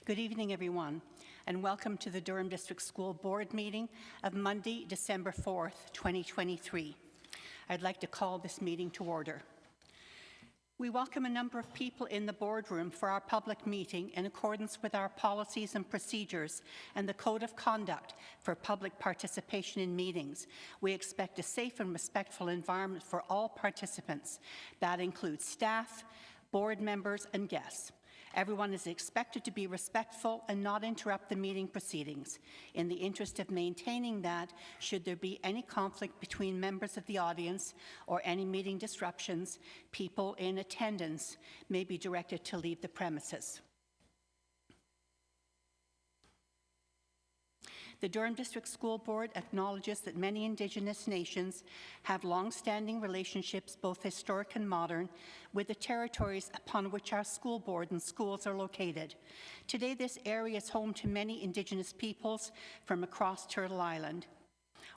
Good evening, everyone, and welcome to the Durham District School Board meeting of Monday, December 4th, 2023. I'd like to call this meeting to order. We welcome a number of people in the boardroom for our public meeting in accordance with our policies and procedures and the Code of Conduct for public participation in meetings. We expect a safe and respectful environment for all participants. That includes staff, board members, and guests. Everyone is expected to be respectful and not interrupt the meeting proceedings. In the interest of maintaining that, should there be any conflict between members of the audience or any meeting disruptions, people in attendance may be directed to leave the premises. The Durham District School Board acknowledges that many Indigenous nations have long-standing relationships, both historic and modern, with the territories upon which our school board and schools are located. Today, this area is home to many Indigenous peoples from across Turtle Island.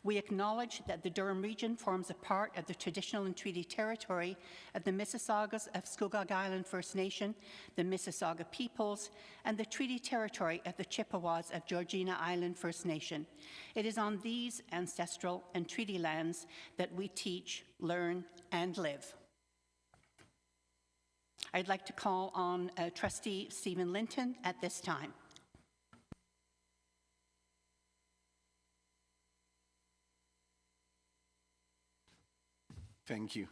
We acknowledge that the Durham region forms a part of the traditional and treaty territory of the Mississaugas of Scugog Island First Nation, the Mississauga peoples, and the treaty territory of the Chippewas of Georgina Island First Nation. It is on these ancestral and treaty lands that we teach, learn, and live. I'd like to call on Trustee Stephen Linton at this time. Thank you.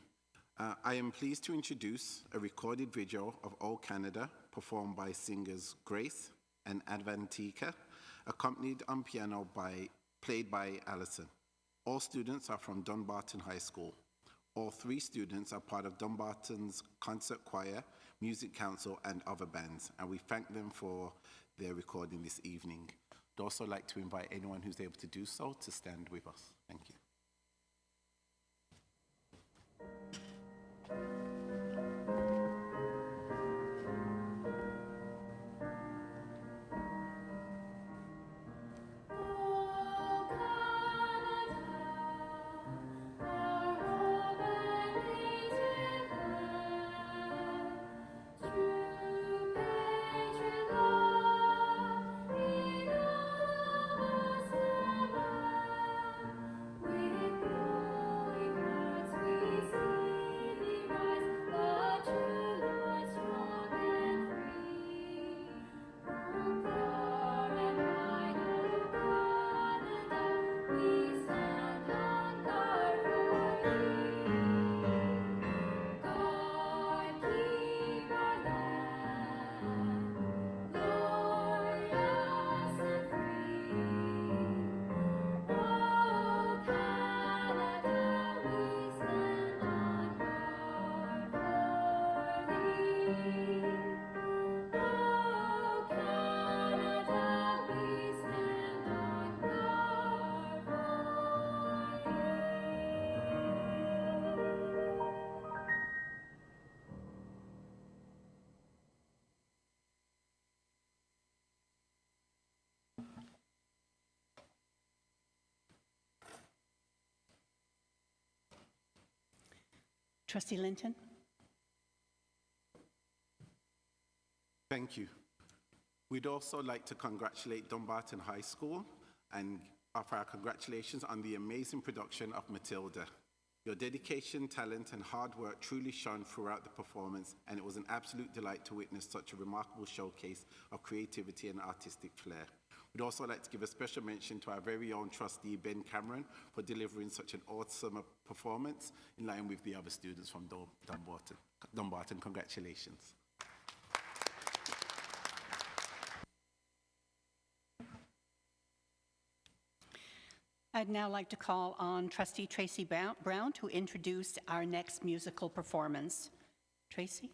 I am pleased to introduce a recorded video of Old Canada performed by singers Grace and Advantika, accompanied on piano played by Alison. All students are from Dunbarton High School. All 3 students are part of Dunbarton's concert choir, music council, and other bands, and we thank them for their recording this evening. I'd also like to invite anyone who's able to do so to stand with us. Thank you. Trustee Linton. Thank you. We'd also like to congratulate Dumbarton High School and offer our congratulations on the amazing production of Matilda. Your dedication, talent, and hard work truly shone throughout the performance, and it was an absolute delight to witness such a remarkable showcase of creativity and artistic flair. We'd also like to give a special mention to our very own trustee, Ben Cameron, for delivering such an awesome performance in line with the other students from Dumbarton. Congratulations. I'd now like to call on Trustee Tracy Brown to introduce our next musical performance. Tracy?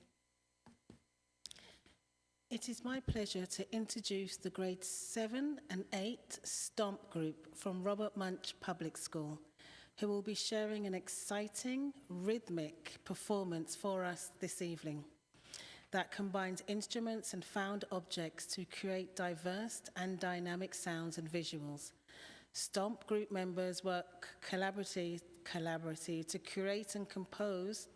It is my pleasure to introduce the grades 7 and 8 Stomp group from Robert Munch Public School, who will be sharing an exciting, rhythmic performance for us this evening that combines instruments and found objects to create diverse and dynamic sounds and visuals. Stomp group members work collaboratively to create and compose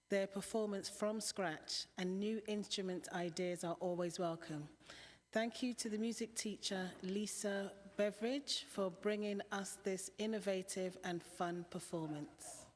their performance from scratch, and new instrument ideas are always welcome. Thank you to the music teacher, Lisa Beveridge, for bringing us this innovative and fun performance.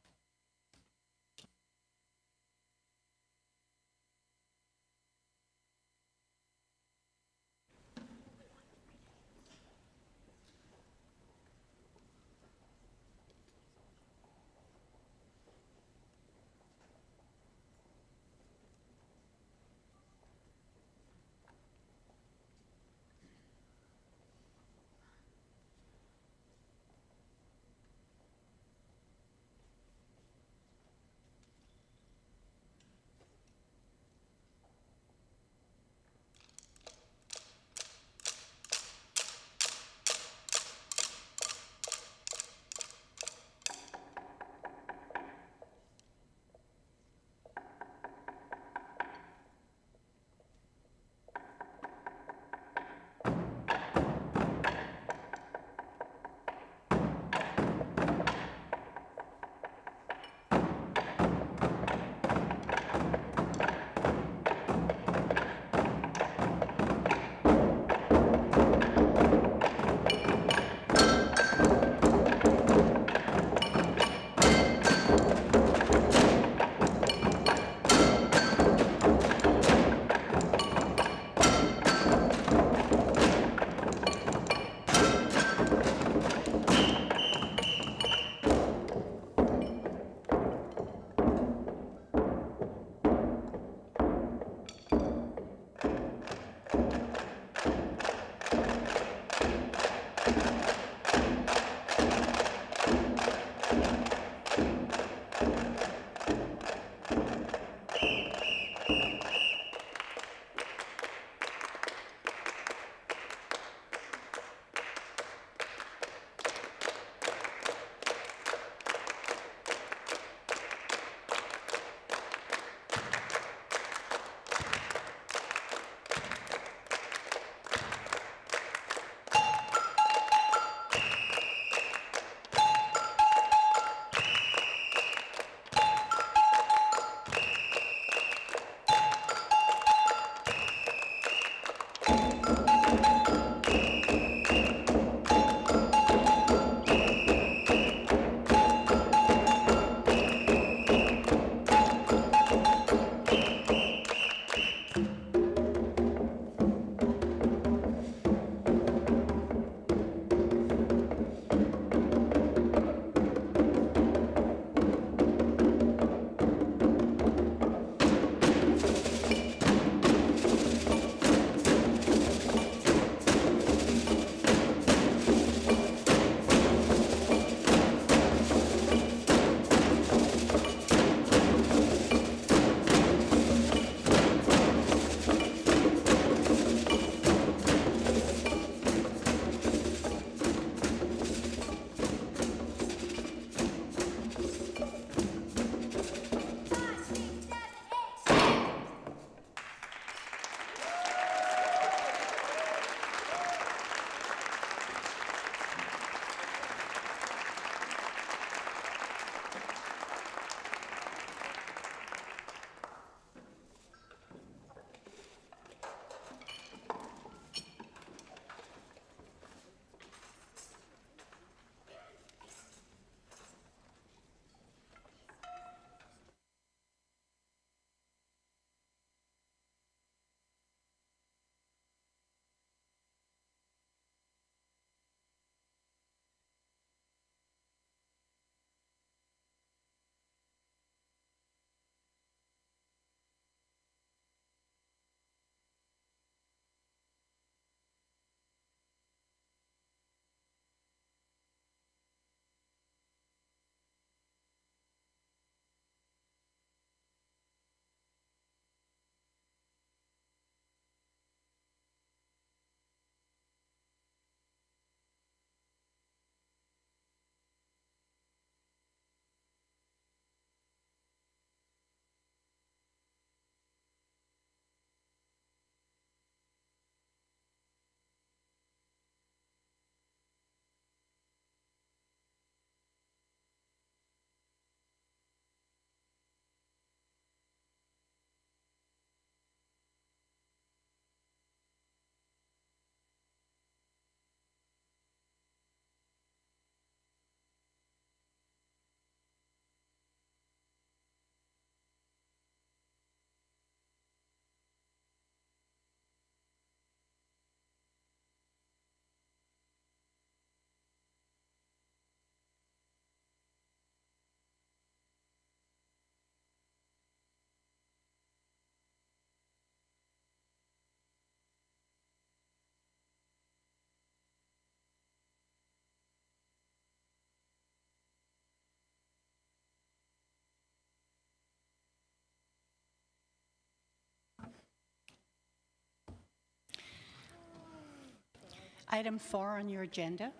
Item 4 on your agenda.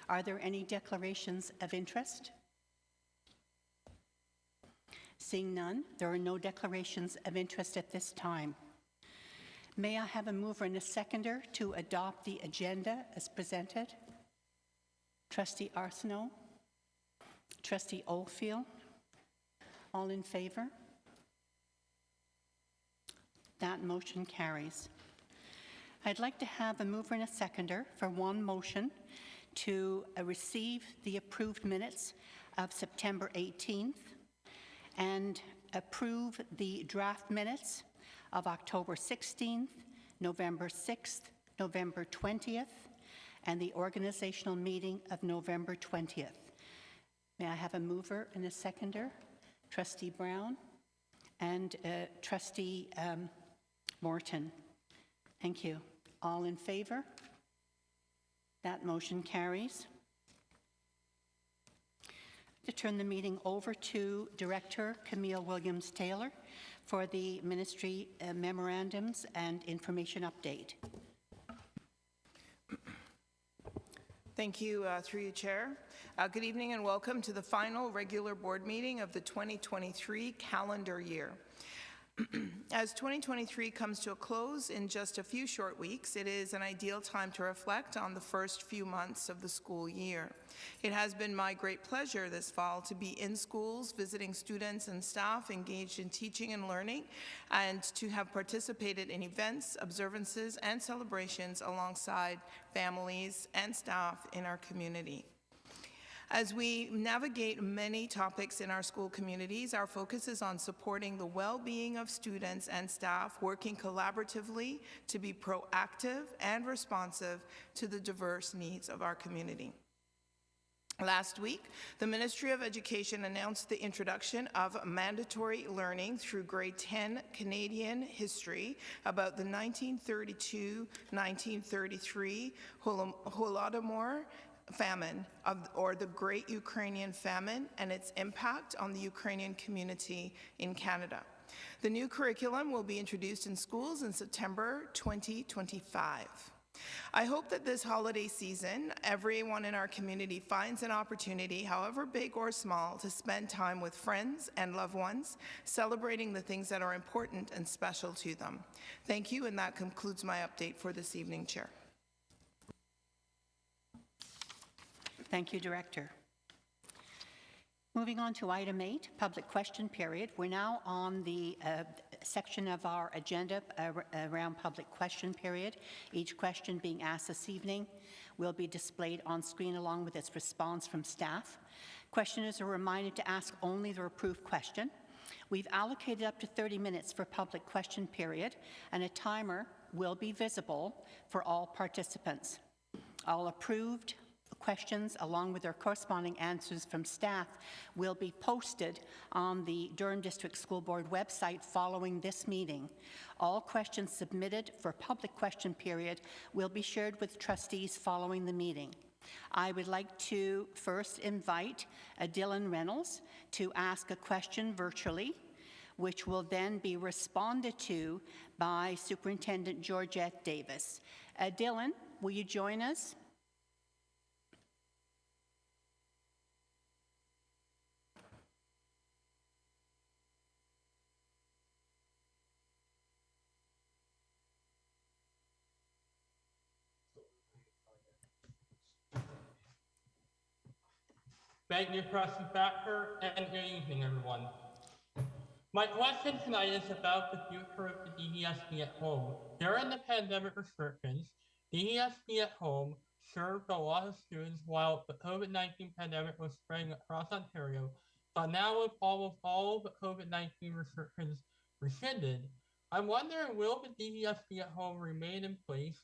Are there any declarations of interest? Seeing none, there are no declarations of interest at this time. May I have a mover and a seconder to adopt the agenda as presented? Trustee Arsenault, Trustee Oldfield, all in favor? That motion carries. I'd like to have a mover and a seconder for one motion to receive the approved minutes of September 18th and approve the draft minutes of October 16th, November 6th, November 20th, and the organizational meeting of November 20th. May I have a mover and a seconder? Trustee Brown and Trustee Morton. Thank you. All in favor? That motion carries. To turn the meeting over to Director Camille Williams-Taylor for the ministry memorandums and information update. Thank you, through you, Chair. Good evening and welcome to the final regular board meeting of the 2023 calendar year. As 2023 comes to a close in just a few short weeks, it is an ideal time to reflect on the first few months of the school year. It has been my great pleasure this fall to be in schools, visiting students and staff engaged in teaching and learning, and to have participated in events, observances, and celebrations alongside families and staff in our community. As we navigate many topics in our school communities, our focus is on supporting the well-being of students and staff, working collaboratively to be proactive and responsive to the diverse needs of our community. Last week, the Ministry of Education announced the introduction of mandatory learning through grade 10 Canadian history about the 1932-1933 Holodomor famine, or the Great Ukrainian Famine, and its impact on the Ukrainian community in Canada. The new curriculum will be introduced in schools in September 2025. I hope that this holiday season, everyone in our community finds an opportunity, however big or small, to spend time with friends and loved ones, celebrating the things that are important and special to them. Thank you, and that concludes my update for this evening, Chair. Thank you, Director. Moving on to item 8, public question period. We're now on the section of our agenda around public question period. Each question being asked this evening will be displayed on screen along with its response from staff. Questioners are reminded to ask only the approved question. We've allocated up to 30 minutes for public question period, and a timer will be visible for all participants. All approved questions, along with their corresponding answers from staff, will be posted on the Durham District School Board website following this meeting. All questions submitted for public question period will be shared with trustees following the meeting. I would like to first invite Dylan Reynolds to ask a question virtually, which will then be responded to by Superintendent Georgette Davis. Dylan, will you join us? Thank you, Trustee Thacker, and good evening, everyone. My question tonight is about the future of the DDSB at home. During the pandemic restrictions, DDSB at home served a lot of students while the COVID-19 pandemic was spreading across Ontario, but now with almost all of the COVID-19 restrictions rescinded, I'm wondering, will the DDSB at home remain in place,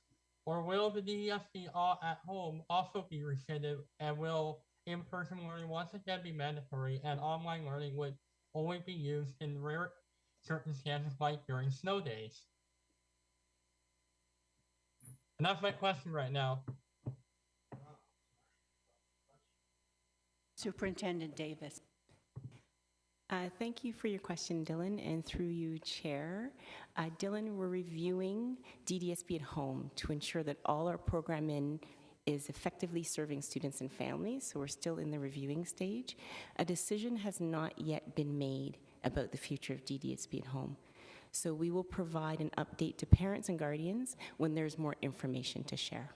or will the DDSB at home also be rescinded, and will in-person learning once again be mandatory, and online learning would only be used in rare circumstances like during snow days? And that's my question right now. Superintendent Davis. Thank you for your question, Dylan, and through you, Chair. Dylan, we're reviewing DDSB at home to ensure that all our programming is effectively serving students and families, so we're still in the reviewing stage. A decision has not yet been made about the future of DDSB at home. So we will provide an update to parents and guardians when there's more information to share.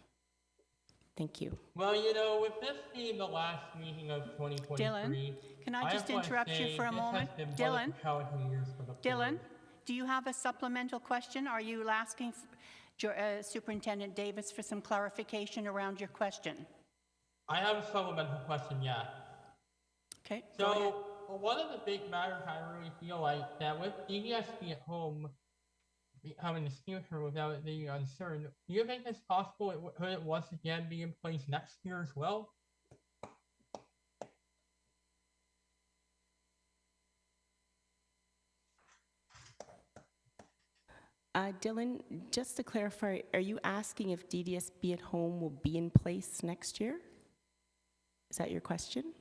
Thank you. Well, you know, with this being the last meeting of 2023, Dylan, can I just wanna interrupt you say for a this has moment? been one of Dylan? the challenging years for the Dylan, board. do you have a supplemental question? Are you asking Superintendent Davis for some clarification around your question? I have a supplemental question, yeah. Okay, go ahead. So, one of the big matters I really feel like that with DDSB at home becoming the future without it being uncertain, do you think it's possible it could it once again be in place next year as well? Dylan, just to clarify, are you asking if DDSB at home will be in place next year? Is that your question?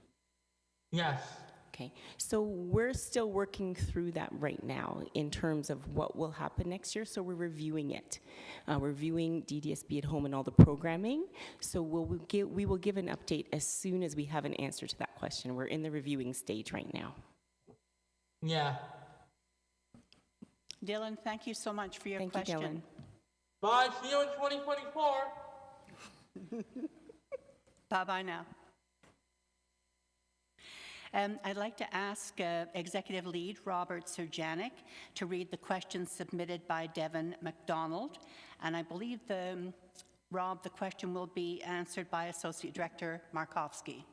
Yes. Okay, so we're still working through that right now in terms of what will happen next year, so we're reviewing it. We're reviewing DDSB at home and all the programming, so we will give an update as soon as we have an answer to that question. We're in the reviewing stage right now. Yeah. Dylan, thank you so much for your question. Thank you, Dylan. Bye, see you in 2024. Bye-bye now. I'd like to ask Executive Lead Robert Surjanic to read the questions submitted by Devon McDonald. And I believe, Rob, the question will be answered by Associate Director Markowski.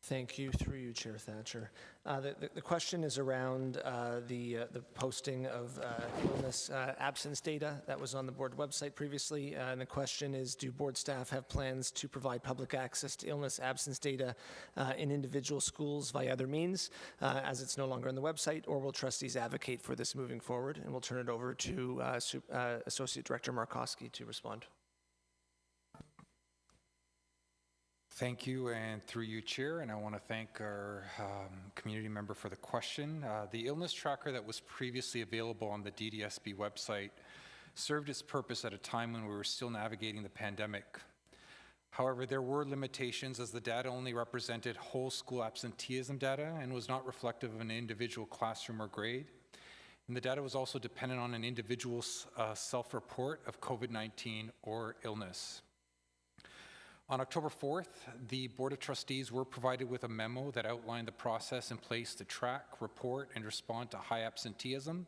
Thank you, through you, Chair Thatcher. The question is around the posting of illness absence data that was on the board website previously. And the question is, do board staff have plans to provide public access to illness absence data in individual schools via other means, as it's no longer on the website, or will trustees advocate for this moving forward? And we'll turn it over to Associate Director Markowski to respond. Thank you, and through you, Chair, and I want to thank our community member for the question. The illness tracker that was previously available on the DDSB website served its purpose at a time when we were still navigating the pandemic. However, there were limitations as the data only represented whole school absenteeism data and was not reflective of an individual classroom or grade. And the data was also dependent on an individual's self-report of COVID-19 or illness. On October 4th, the Board of Trustees were provided with a memo that outlined the process in place to track, report, and respond to high absenteeism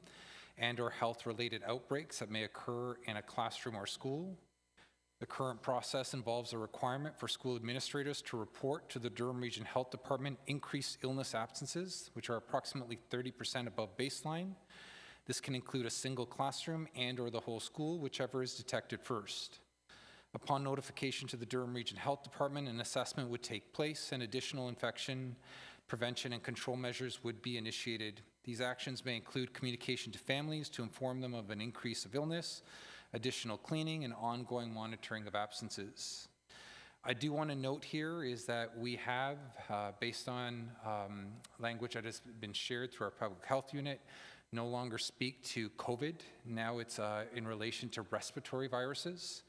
and or health-related outbreaks that may occur in a classroom or school. The current process involves a requirement for school administrators to report to the Durham Region Health Department increased illness absences, which are approximately 30% above baseline. This can include a single classroom and or the whole school, whichever is detected first. Upon notification to the Durham Region Health Department, an assessment would take place and additional infection prevention and control measures would be initiated. These actions may include communication to families to inform them of an increase of illness, additional cleaning, and ongoing monitoring of absences. I do want to note here is that we have, based on language that has been shared through our public health unit, no longer speak to COVID. Now it's in relation to respiratory viruses.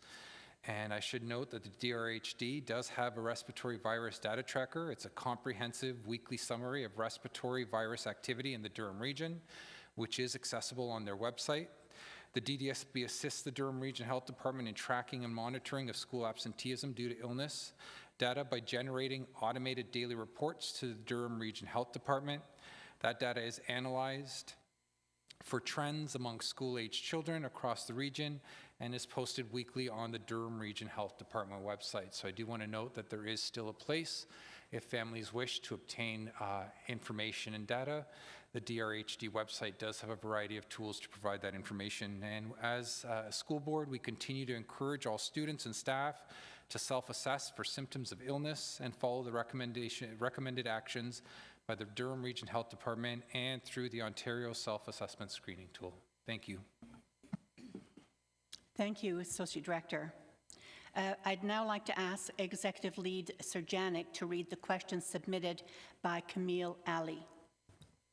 And I should note that the DRHD does have a respiratory virus data tracker. It's a comprehensive weekly summary of respiratory virus activity in the Durham region, which is accessible on their website. The DDSB assists the Durham Region Health Department in tracking and monitoring of school absenteeism due to illness data by generating automated daily reports to the Durham Region Health Department. That data is analyzed for trends among school-aged children across the region and is posted weekly on the Durham Region Health Department website. So I do want to note that there is still a place if families wish to obtain information and data. The DRHD website does have a variety of tools to provide that information. And as a school board, we continue to encourage all students and staff to self-assess for symptoms of illness and follow the recommended actions by the Durham Region Health Department and through the Ontario Self-Assessment Screening Tool. Thank you. Thank you, Associate Director. I'd now like to ask Executive Lead Surjanic to read the questions submitted by Camille Ali.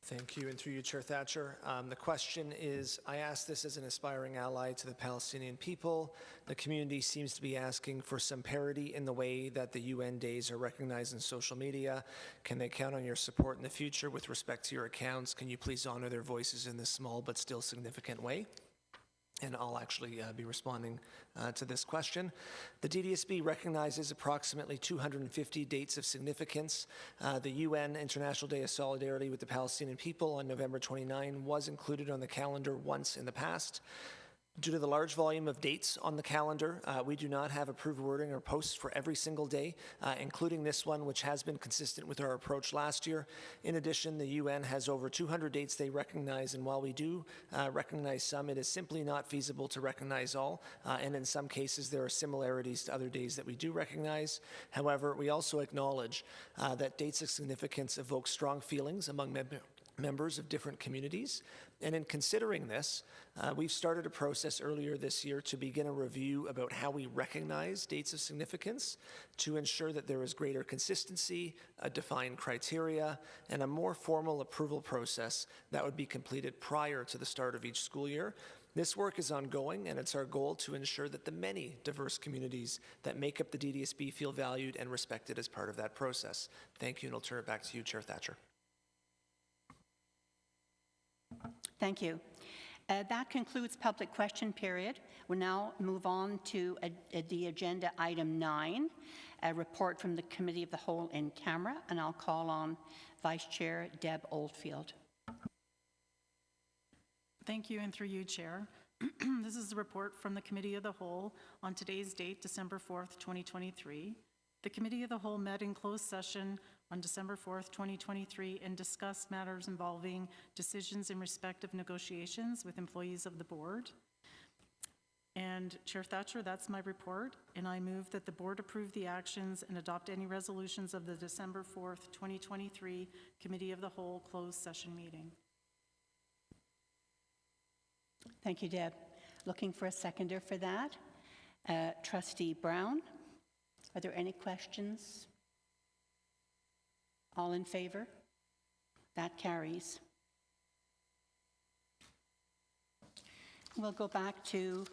Thank you, and through you, Chair Thatcher. The question is, I ask this as an aspiring ally to the Palestinian people. The community seems to be asking for some parity in the way that the UN days are recognized in social media. Can they count on your support in the future with respect to your accounts? Can you please honor their voices in this small but still significant way? And I'll actually be responding to this question. The DDSB recognizes approximately 250 dates of significance. The UN International Day of Solidarity with the Palestinian people on November 29 was included on the calendar once in the past. Due to the large volume of dates on the calendar, we do not have approved wording or posts for every single day, including this one, which has been consistent with our approach last year. In addition, the UN has over 200 dates they recognize, and while we do recognize some, it is simply not feasible to recognize all, and in some cases there are similarities to other days that we do recognize. However, we also acknowledge that dates of significance evoke strong feelings among members of different communities. And in considering this, we've started a process earlier this year to begin a review about how we recognize dates of significance to ensure that there is greater consistency, a defined criteria, and a more formal approval process that would be completed prior to the start of each school year. This work is ongoing, and it's our goal to ensure that the many diverse communities that make up the DDSB feel valued and respected as part of that process. Thank you, and I'll turn it back to you, Chair Thatcher. Thank you. That concludes public question period. We'll now move on to the agenda item 9, a report from the Committee of the Whole in camera, and I'll call on Vice Chair Deb Oldfield. Thank you, and through you, Chair. This is a report from the Committee of the Whole on today's date, December 4th, 2023. The Committee of the Whole met in closed session on December 4th, 2023, and discussed matters involving decisions in respect of negotiations with employees of the board. And Chair Thatcher, that's my report, and I move that the board approve the actions and adopt any resolutions of the December 4th, 2023 Committee of the Whole closed session meeting. Thank you, Deb. Looking for a seconder for that. Trustee Brown, are there any questions? All in favor? That carries. We'll go back to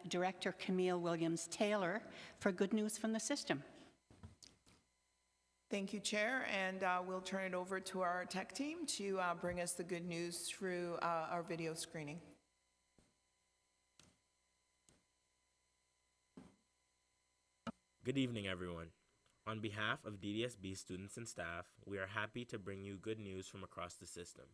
Director Camille Williams-Taylor for good news from the system. Thank you, Chair, and we'll turn it over to our tech team to bring us the good news through our video screening. Good evening, everyone. On behalf of DDSB students and staff, we are happy to bring you good news from across the system.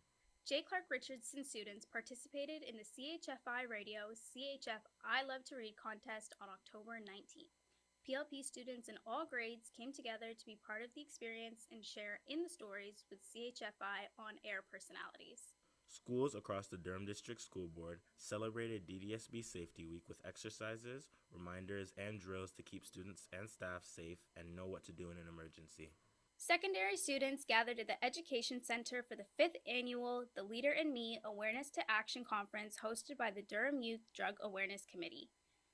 J. Clark Richardson students participated in the CHFI Radio CHF I Love to Read contest on October 19th. PLP students in all grades came together to be part of the experience and share in the stories with CHFI on-air personalities. Schools across the Durham District School Board celebrated DDSB Safety Week with exercises, reminders, and drills to keep students and staff safe and know what to do in an emergency. Secondary students gathered at the Education Center for the 5th annual The Leader in Me Awareness to Action Conference hosted by the Durham Youth Drug Awareness Committee.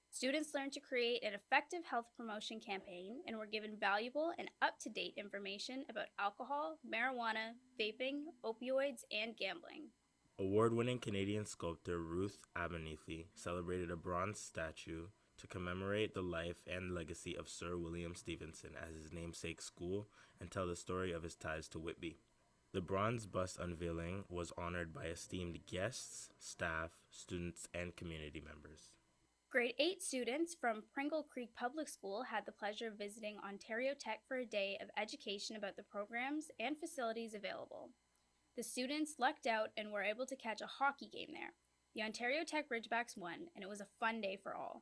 Students learned to create an effective health promotion campaign and were given valuable and up-to-date information about alcohol, marijuana, vaping, opioids, and gambling. Award-winning Canadian sculptor Ruth Abernethy celebrated a bronze statue to commemorate the life and legacy of Sir William Stevenson at his namesake school and tell the story of his ties to Whitby. The bronze bust unveiling was honored by esteemed guests, staff, students, and community members. Grade 8 students from Pringle Creek Public School had the pleasure of visiting Ontario Tech for a day of education about the programs and facilities available. The students lucked out and were able to catch a hockey game there. The Ontario Tech Ridgebacks won, and it was a fun day for all.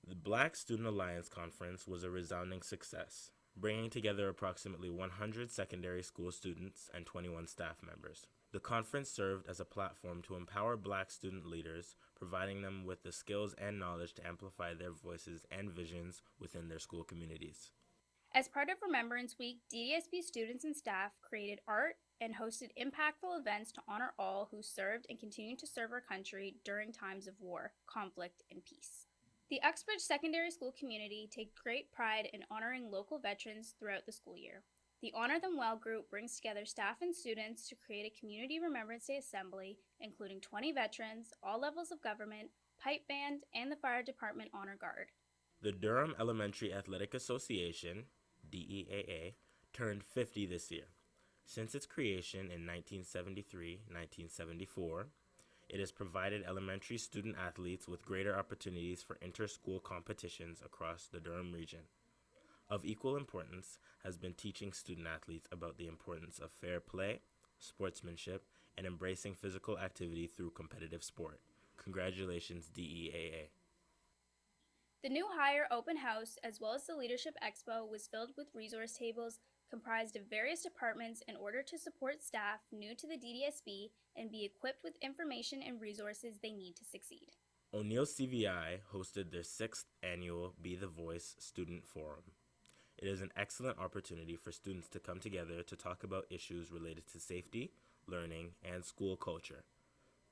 The Black Student Alliance Conference was a resounding success, bringing together approximately 100 secondary school students and 21 staff members. The conference served as a platform to empower Black student leaders, providing them with the skills and knowledge to amplify their voices and visions within their school communities. As part of Remembrance Week, DDSB students and staff created art and hosted impactful events to honor all who served and continue to serve our country during times of war, conflict, and peace. The Uxbridge Secondary School community take great pride in honoring local veterans throughout the school year. The Honor Them Well group brings together staff and students to create a community Remembrance Day assembly, including 20 veterans, all levels of government, pipe band, and the fire department honor guard. The Durham Elementary Athletic Association, DEAA, turned 50 this year. Since its creation in 1973-1974, it has provided elementary student athletes with greater opportunities for inter-school competitions across the Durham region. Of equal importance has been teaching student athletes about the importance of fair play, sportsmanship, and embracing physical activity through competitive sport. Congratulations, DEAA. The new hire open house, as well as the Leadership Expo, was filled with resource tables comprised of various departments in order to support staff new to the DDSB and be equipped with information and resources they need to succeed. O'Neill CVI hosted their 6th annual Be the Voice Student Forum. It is an excellent opportunity for students to come together to talk about issues related to safety, learning, and school culture.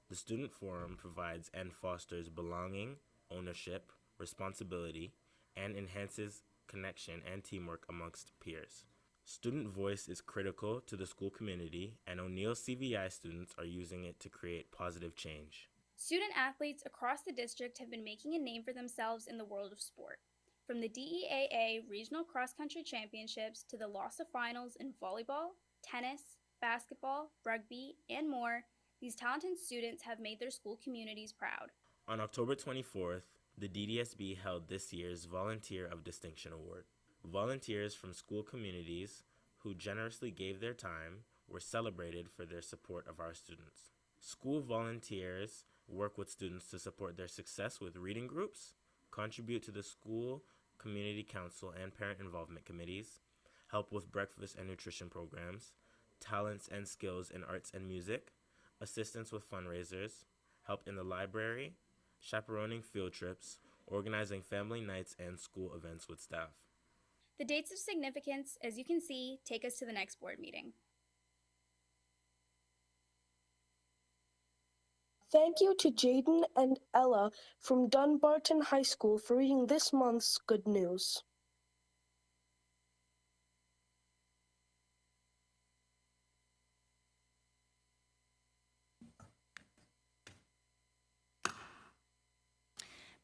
The Student Forum provides and fosters belonging, ownership, responsibility, and enhances connection and teamwork amongst peers. Student voice is critical to the school community, and O'Neill CVI students are using it to create positive change. Student athletes across the district have been making a name for themselves in the world of sport. From the DEAA Regional Cross Country Championships to the LOSA Finals in volleyball, tennis, basketball, rugby, and more, these talented students have made their school communities proud. On October 24th, the DDSB held this year's Volunteer of Distinction Award. Volunteers from school communities who generously gave their time were celebrated for their support of our students. School volunteers work with students to support their success with reading groups, contribute to the school, community council, and parent involvement committees, help with breakfast and nutrition programs, talents and skills in arts and music, assistance with fundraisers, help in the library, chaperoning field trips, organizing family nights and school events with staff. The dates of significance, as you can see, take us to the next board meeting. Thank you to Jaden and Ella from Dunbarton High School for reading this month's good news.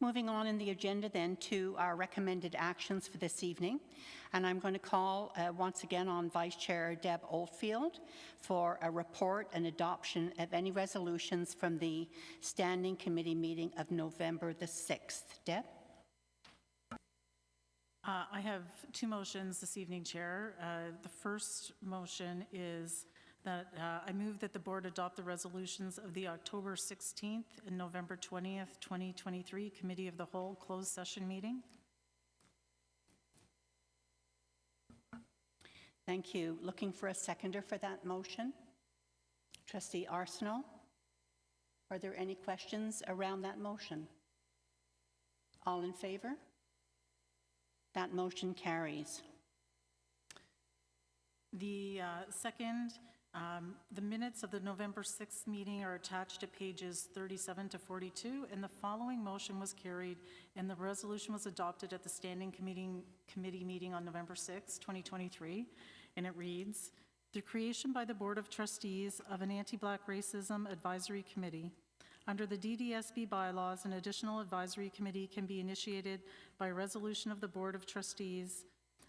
Moving on in the agenda then to our recommended actions for this evening. And I'm going to call once again on Vice Chair Deb Oldfield for a report and adoption of any resolutions from the Standing Committee meeting of November the 6th. Deb? I have two motions this evening, Chair. The first motion is that I move that the board adopt the resolutions of the October 16th and November 20th, 2023 Committee of the Whole closed session meeting. Thank you. Looking for a seconder for that motion. Trustee Arsenault, are there any questions around that motion? All in favor? That motion carries. The second, the minutes of the November 6th meeting are attached to pages 37 to 42, and the following motion was carried and the resolution was adopted at the Standing Committee meeting on November 6, 2023, and it reads, the creation by the Board of Trustees of an Anti-Black Racism Advisory Committee. Under the DDSB bylaws, an additional advisory committee can be initiated by resolution of the Board of Trustees.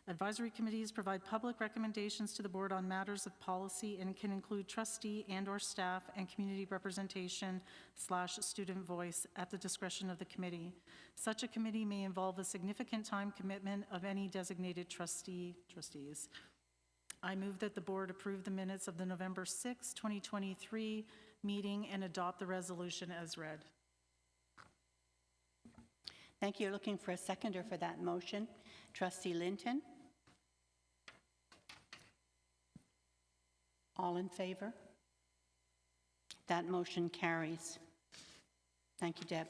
Advisory committees provide public recommendations to the board on matters of policy and can include trustee and/or staff and community representation / student voice at the discretion of the committee. Such a committee may involve a significant time commitment of any designated trustees. I move that the board approve the minutes of the November 6, 2023 meeting and adopt the resolution as read. Thank you. Looking for a seconder for that motion. Trustee Linton. All in favor? That motion carries. Thank you, Deb.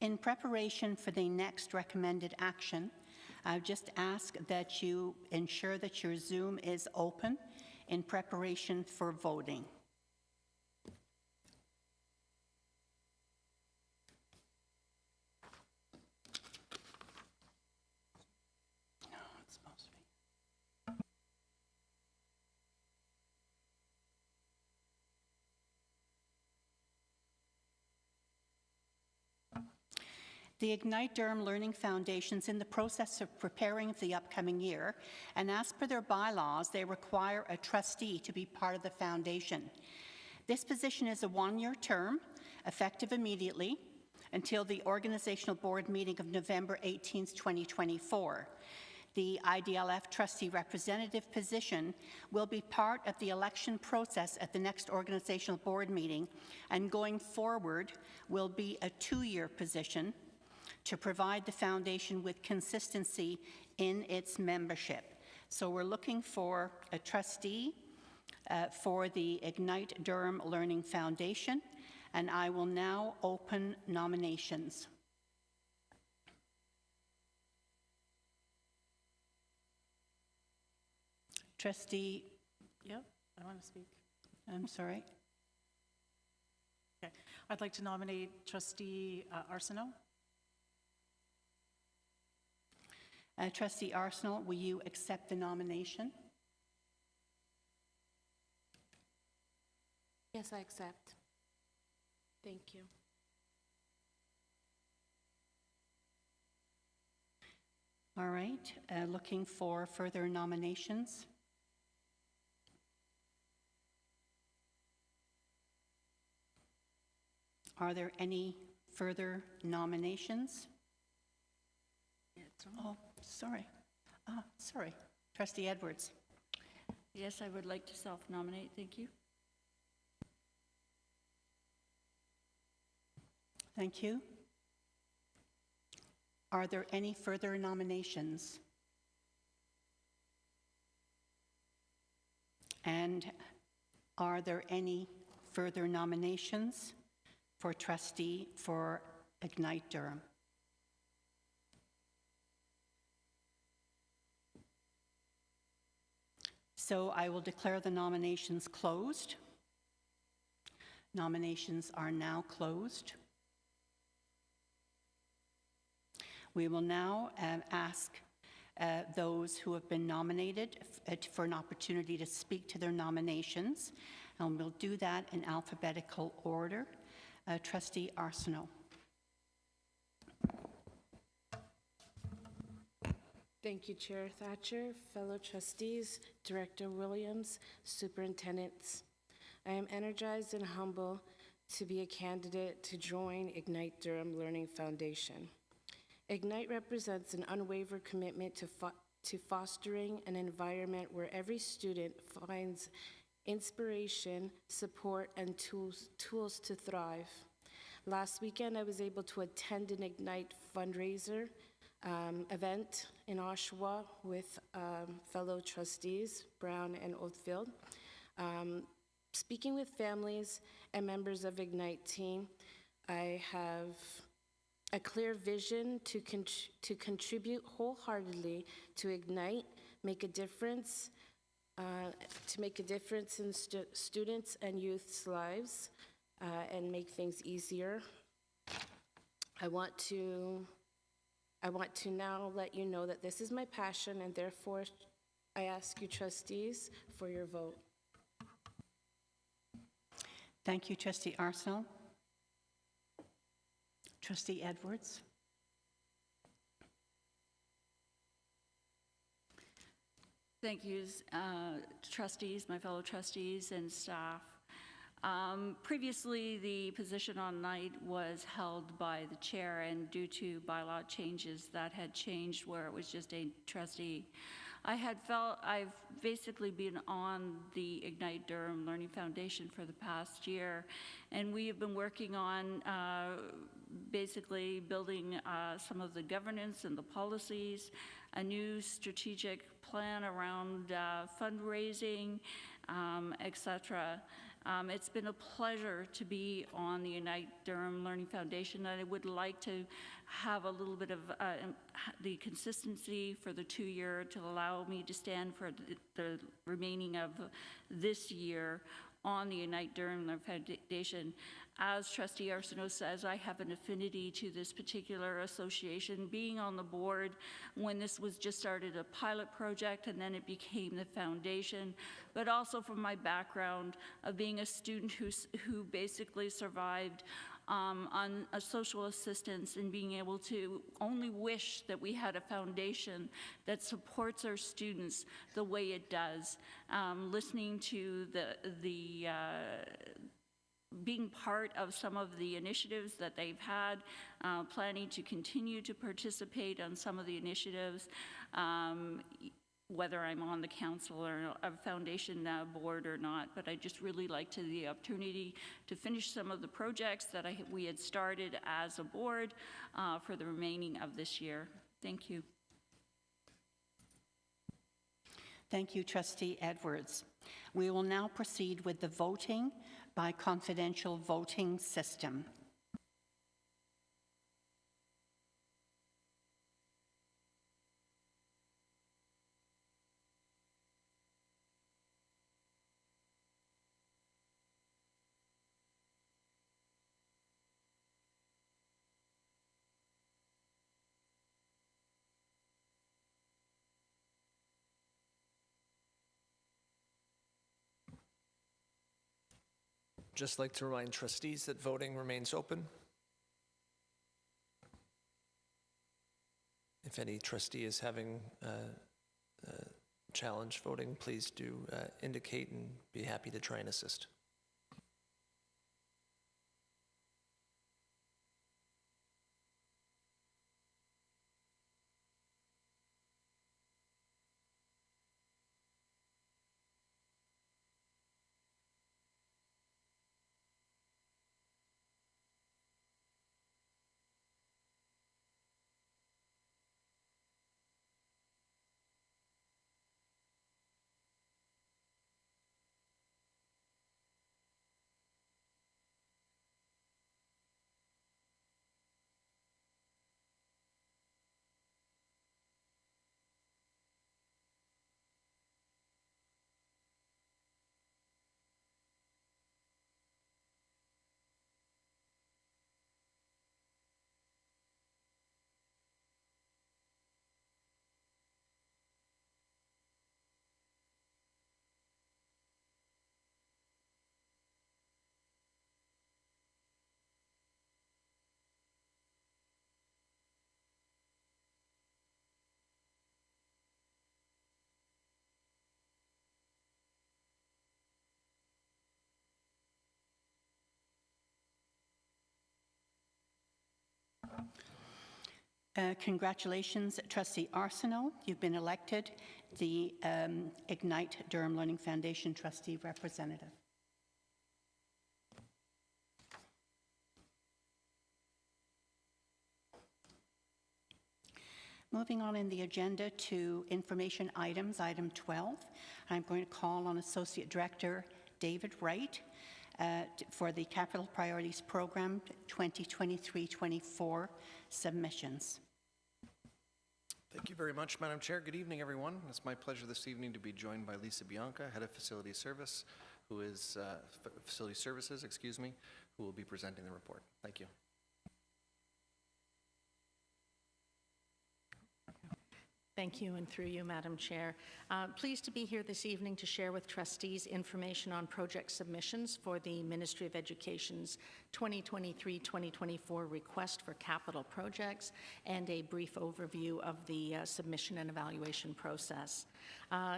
In preparation for the next recommended action, I just ask that you ensure that your Zoom is open in preparation for voting. No, it's The Ignite Durham Learning Foundation is in the process of preparing for the upcoming year, and as per their bylaws, they require a trustee to be part of the foundation. This position is a one-year term, effective immediately, until the organizational board meeting of November 18th, 2024. The IDLF trustee representative position will be part of the election process at the next organizational board meeting, and going forward will be a two-year position to provide the foundation with consistency in its membership. So we're looking for a trustee for the Ignite Durham Learning Foundation, and I will now open nominations. Trustee, Yep, I want to speak. I'm sorry. Okay, I'd like to nominate Trustee Arsenault. Trustee Arsenault, will you accept the nomination? Yes, I accept. Thank you. All right, looking for further nominations. Are there any further nominations? Oh, sorry. Sorry. Trustee Edwards. Yes, I would like to self-nominate. Thank you. Thank you. Are there any further nominations? And are there any further nominations for trustee for Ignite Durham? So I will declare the nominations closed. Nominations are now closed. We will now ask those who have been nominated for an opportunity to speak to their nominations, and we'll do that in alphabetical order. Trustee Arsenault. Thank you, Chair Thatcher, fellow trustees, Director Williams, superintendents. I am energized and humble to be a candidate to join Ignite Durham Learning Foundation. Ignite represents an unwavering commitment to fostering an environment where every student finds inspiration, support, and tools to thrive. Last weekend, I was able to attend an Ignite fundraiser event in Oshawa with fellow trustees, Brown and Oldfield. Speaking with families and members of Ignite team, I have a clear vision to contribute wholeheartedly to Ignite, make a difference, to make a difference in students and youth's lives, and make things easier. I want to now let you know that this is my passion, and therefore I ask you trustees for your vote. Thank you, Trustee Arsenault. Trustee Edwards. Thank you, trustees, my fellow trustees and staff. Previously, the position on night was held by the chair, and due to bylaw changes, that had changed where it was just a trustee. I've basically been on the Ignite Durham Learning Foundation for the past year, and we have been working on basically building some of the governance and the policies, a new strategic plan around fundraising, etc. It's been a pleasure to be on the Ignite Durham Learning Foundation, and I would like to have a little bit of the consistency for the 2-year to allow me to stand for the remaining of this year on the Ignite Durham Learning Foundation. As Trustee Arsenault says, I have an affinity to this particular association, being on the board when this was just started a pilot project and then it became the foundation, but also from my background of being a student who basically survived on social assistance and being able to only wish that we had a foundation that supports our students the way it does. Listening to being part of some of the initiatives that they've had, planning to continue to participate on some of the initiatives, whether I'm on the council or a foundation board or not, but I just really liked the opportunity to finish some of the projects that we had started as a board for the remaining of this year. Thank you. Thank you, Trustee Edwards. We will now proceed with the voting by confidential voting system. Just like to remind trustees that voting remains open. If any trustee is having challenge voting, please do indicate and be happy to try and assist. Congratulations, Trustee Arsenault. You've been elected the Ignite Durham Learning Foundation Trustee Representative. Moving on in the agenda to information items, item 12. I'm going to call on Associate Director David Wright for the Capital Priorities Program 2023-24 submissions. Thank you very much, Madam Chair. Good evening, everyone. It's my pleasure this evening to be joined by Lisa Bianca, Head of Facility Services, who will be presenting the report. Thank you. Thank you, and through you, Madam Chair. Pleased to be here this evening to share with trustees information on project submissions for the Ministry of Education's 2023-2024 request for capital projects and a brief overview of the submission and evaluation process.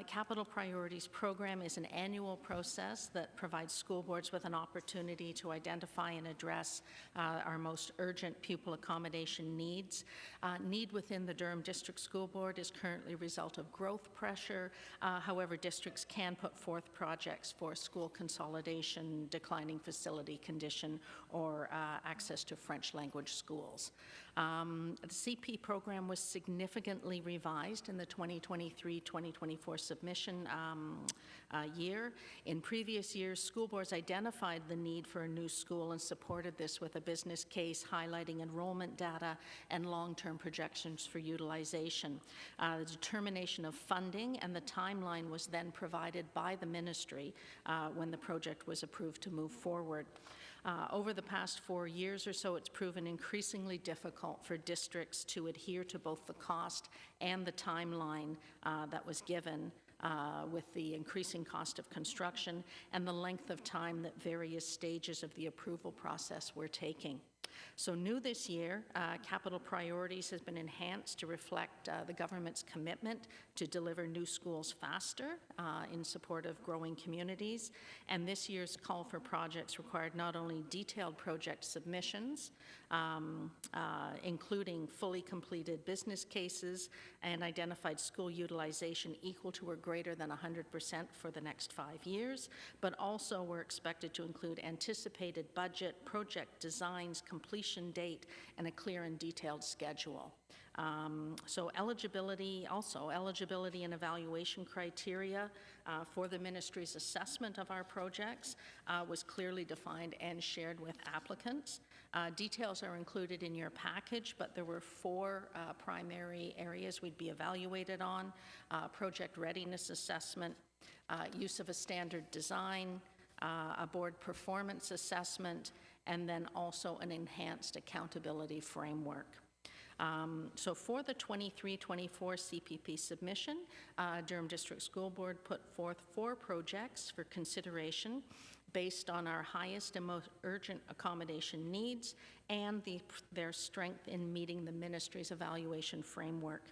Capital Priorities Program is an annual process that provides school boards with an opportunity to identify and address our most urgent pupil accommodation needs. Need within the Durham District School Board is currently a result of growth pressure. However, districts can put forth projects for school consolidation, declining facility condition, or access to French language schools. The CP program was significantly revised in the 2023-2024 submission year. In previous years, school boards identified the need for a new school and supported this with a business case highlighting enrollment data and long-term projections for utilization. The determination of funding and the timeline was then provided by the ministry when the project was approved to move forward. Over the past 4 years or so, it's proven increasingly difficult for districts to adhere to both the cost and the timeline that was given with the increasing cost of construction and the length of time that various stages of the approval process were taking. So new this year, capital priorities has been enhanced to reflect the government's commitment to deliver new schools faster in support of growing communities. And this year's call for projects required not only detailed project submissions, including fully completed business cases and identified school utilization equal to or greater than 100% for the next 5 years, but also were expected to include anticipated budget, project designs, completion date, and a clear and detailed schedule. So eligibility and evaluation criteria for the ministry's assessment of our projects was clearly defined and shared with applicants. Details are included in your package, but there were 4 primary areas we'd be evaluated on: project readiness assessment, use of a standard design, a board performance assessment, and then also an enhanced accountability framework. So for the 23-24 CPP submission, Durham District School Board put forth 4 projects for consideration based on our highest and most urgent accommodation needs and their strength in meeting the ministry's evaluation framework.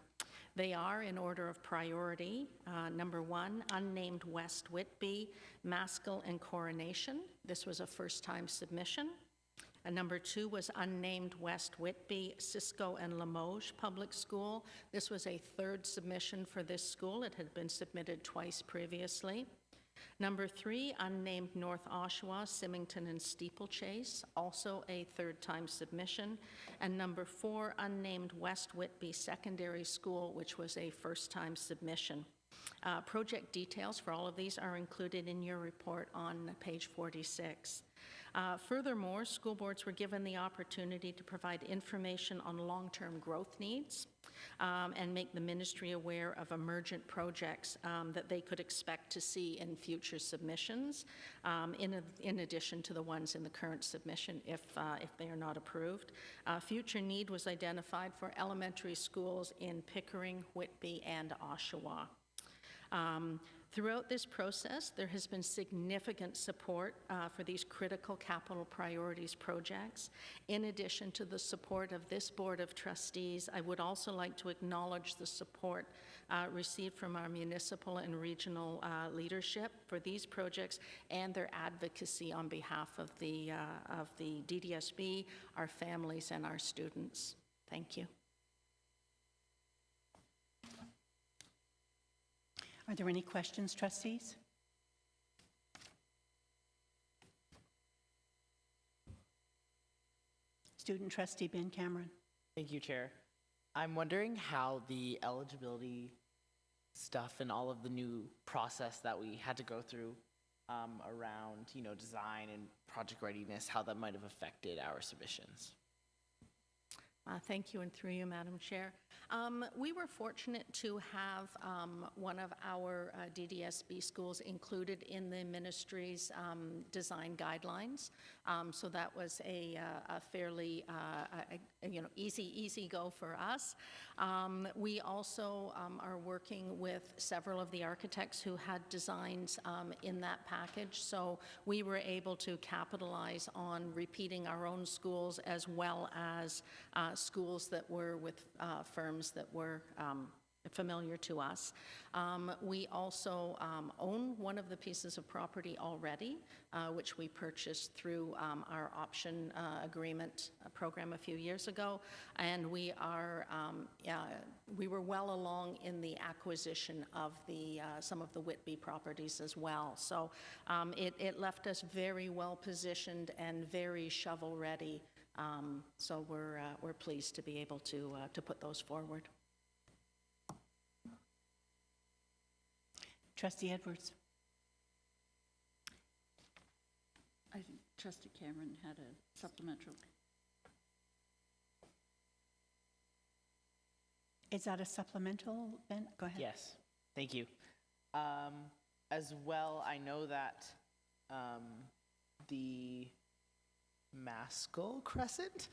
They are, in order of priority, number 1, unnamed West Whitby, Maskell and Coronation. This was a first-time submission. Number 2 was unnamed West Whitby, Cisco and Limoges Public School. This was a 3rd submission for this school. It had been submitted twice previously. Number 3, unnamed North Oshawa, Symington and Steeplechase, also a 3rd time submission. And number 4, unnamed West Whitby Secondary School, which was a 1st time submission. Project details for all of these are included in your report on page 46. Furthermore, school boards were given the opportunity to provide information on long-term growth needs and make the ministry aware of emergent projects that they could expect to see in future submissions, in addition to the ones in the current submission if they are not approved. Future need was identified for elementary schools in Pickering, Whitby, and Oshawa. Throughout this process, there has been significant support for these critical capital priorities projects. In addition to the support of this Board of Trustees, I would also like to acknowledge the support received from our municipal and regional leadership for these projects and their advocacy on behalf of the DDSB, our families, and our students. Thank you. Are there any questions, trustees? Student trustee Ben Cameron. Thank you, Chair. I'm wondering how the eligibility stuff and all of the new process that we had to go through around, design and project readiness, how that might have affected our submissions. Thank you, and through you, Madam Chair. We were fortunate to have one of our DDSB schools included in the ministry's design guidelines. So that was a fairly easy go for us. We also are working with several of the architects who had designs in that package. So we were able to capitalize on repeating our own schools as well as schools that were with firms that were familiar to us. We also own one of the pieces of property already, which we purchased through our option agreement program a few years ago, and we were well along in the acquisition of some of the Whitby properties as well. So it left us very well positioned and very shovel ready. So we're pleased to be able to put those forward. Trustee Edwards. I think Trustee Cameron had a supplemental. Is that a supplemental, Ben? Go ahead. Yes, thank you. As well, I know that the Maskell Crescent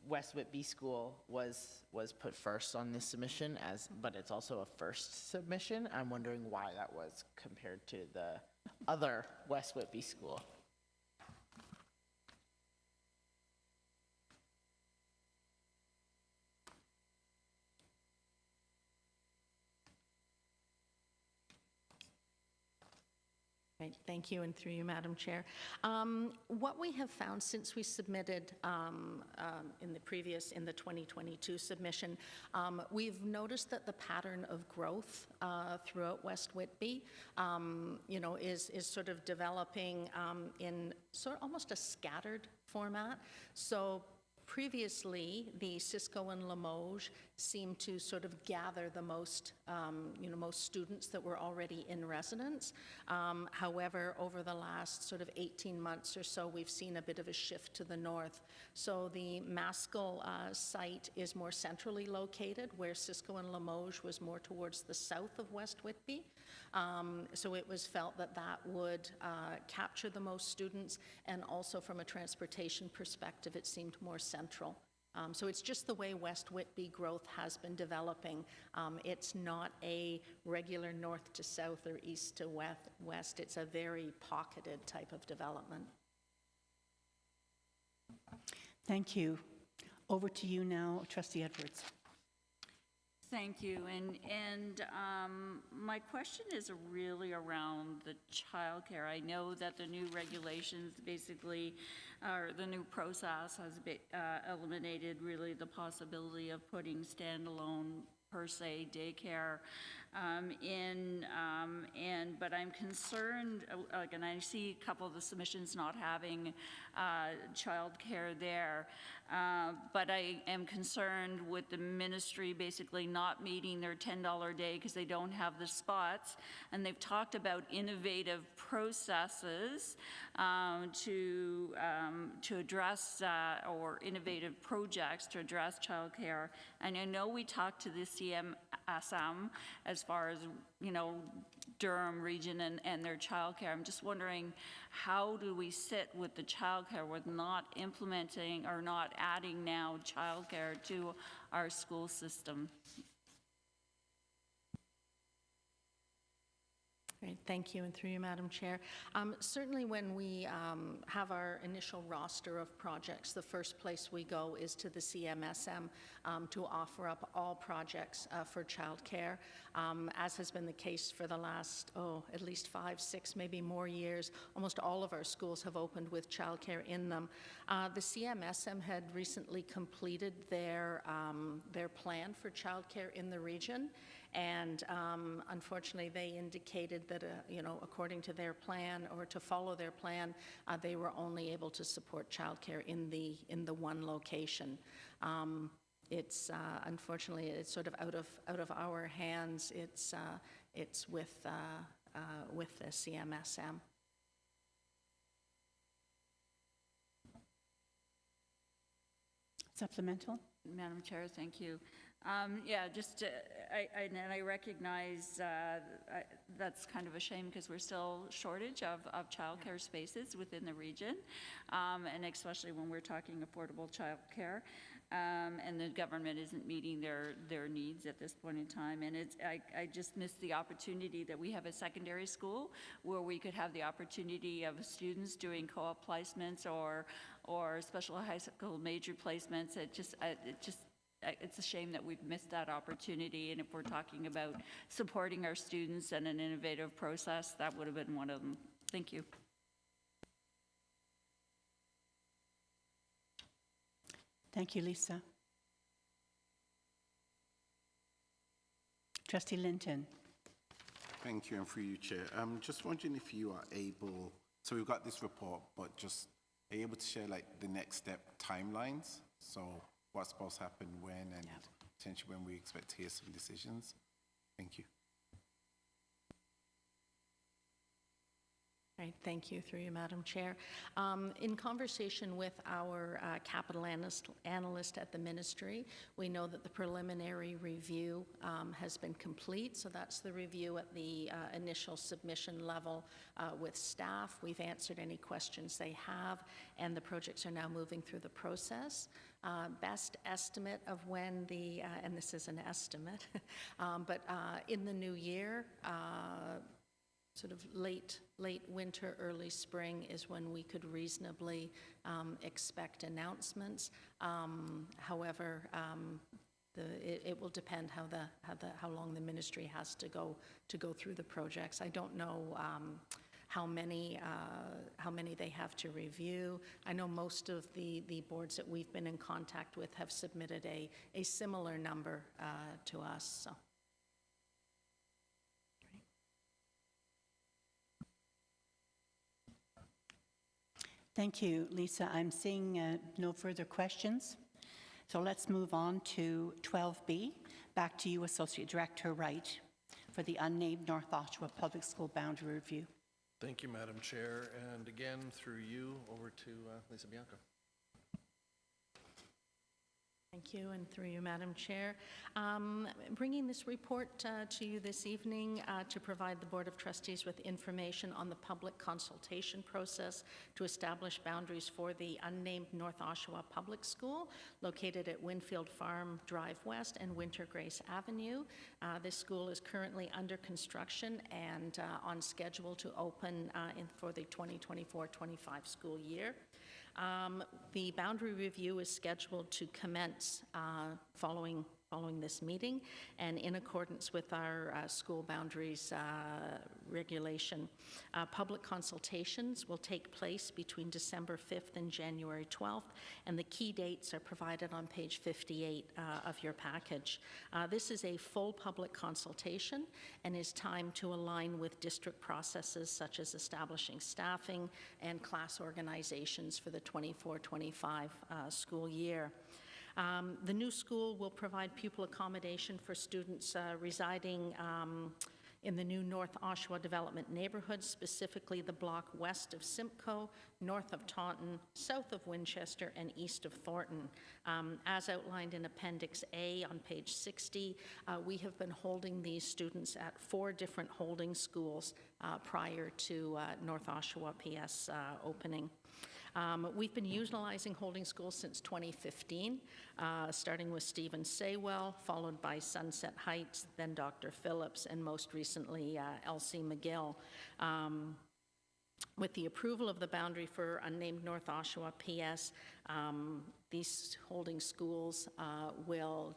West Whitby School was put first on this submission, but it's also a first submission. I'm wondering why that was compared to the other West Whitby School. Right, thank you, and through you, Madam Chair. What we have found since we submitted in the 2022 submission, we've noticed that the pattern of growth throughout West Whitby, is sort of developing in almost a scattered format. So previously, the Cisco and Limoges seemed to sort of gather the most students that were already in residence. However, over the last sort of 18 months or so, we've seen a bit of a shift to the north. So the Maskell site is more centrally located, where Cisco and Limoges was more towards the south of West Whitby. So it was felt that that would capture the most students, and also from a transportation perspective, it seemed more central. So it's just the way West Whitby growth has been developing. It's not a regular north to south or east to west. It's a very pocketed type of development. Thank you. Over to you now, Trustee Edwards. Thank you, and my question is really around the childcare. I know that the new regulations basically, or the new process has eliminated really the possibility of putting standalone per se daycare but I'm concerned, and I see a couple of the submissions not having childcare there, but I am concerned with the ministry basically not meeting their $10 a day because they don't have the spots, and they've talked about innovative processes to address or innovative projects to address childcare. And I know we talked to the CMSM as far as, Durham region and their childcare. I'm just wondering, how do we sit with the childcare with not implementing or not adding now childcare to our school system? Great, thank you, and through you, Madam Chair. Certainly when we have our initial roster of projects, the first place we go is to the CMSM to offer up all projects for childcare, as has been the case for the last, at least 5, 6, maybe more years. Almost all of our schools have opened with childcare in them. The CMSM had recently completed their plan for childcare in the region, and unfortunately they indicated that, according to their plan, or to follow their plan, they were only able to support childcare in the one location. It's unfortunately, it's sort of out of our hands. It's with the CMSM. Supplemental. Madam Chair, thank you. I recognize that's kind of a shame because we're still shortage of childcare spaces within the region, and especially when we're talking affordable childcare, and the government isn't meeting their needs at this point in time. And I just missed the opportunity that we have a secondary school where we could have the opportunity of students doing co-op placements or special high school major placements. It's a shame that we've missed that opportunity, and if we're talking about supporting our students and an innovative process, that would have been one of them. Thank you. Thank you, Lisa. Trustee Linton. Thank you, and through you, Chair. I'm just wondering if you are able, so we've got this report, but just are you able to share like the next step timelines? So what's supposed to happen when, and potentially when we expect to hear some decisions? Thank you. Right, thank you, through you, Madam Chair. In conversation with our capital analyst at the ministry, we know that the preliminary review has been complete. So that's the review at the initial submission level with staff. We've answered any questions they have, and the projects are now moving through the process. best estimate of when the, and this is an estimate, but in the new year, sort of late winter, early spring is when we could reasonably expect announcements. However, it will depend how long the ministry has to go through the projects. I don't know how many they have to review. I know most of the boards that we've been in contact with have submitted a similar number to us. So. Thank you, Lisa. I'm seeing no further questions. So let's move on to 12B. Back to you, Associate Director Wright, for the unnamed North Oshawa Public School Boundary Review. Thank you, Madam Chair. And again, through you, over to Lisa Bianca. Thank you, and through you, Madam Chair. Bringing this report to you this evening to provide the Board of Trustees with information on the public consultation process to establish boundaries for the unnamed North Oshawa Public School located at Winfield Farm Drive West and Winter Grace Avenue. This school is currently under construction and on schedule to open for the 2024-25 school year. The boundary review is scheduled to commence following this meeting, and in accordance with our school boundaries regulation. Public consultations will take place between December 5th and January 12th, and the key dates are provided on page 58 of your package. This is a full public consultation and is timed to align with district processes such as establishing staffing and class organizations for the 24-25 school year. The new school will provide pupil accommodation for students residing in the new North Oshawa development neighborhood, specifically the block west of Simcoe, north of Taunton, south of Winchester, and east of Thornton. As outlined in Appendix A on page 60, we have been holding these students at 4 different holding schools prior to North Oshawa PS opening. We've been utilizing holding schools since 2015, starting with Stephen Saywell, followed by Sunset Heights, then Dr. Phillips, and most recently Elsie McGill. With the approval of the boundary for unnamed North Oshawa PS, these holding schools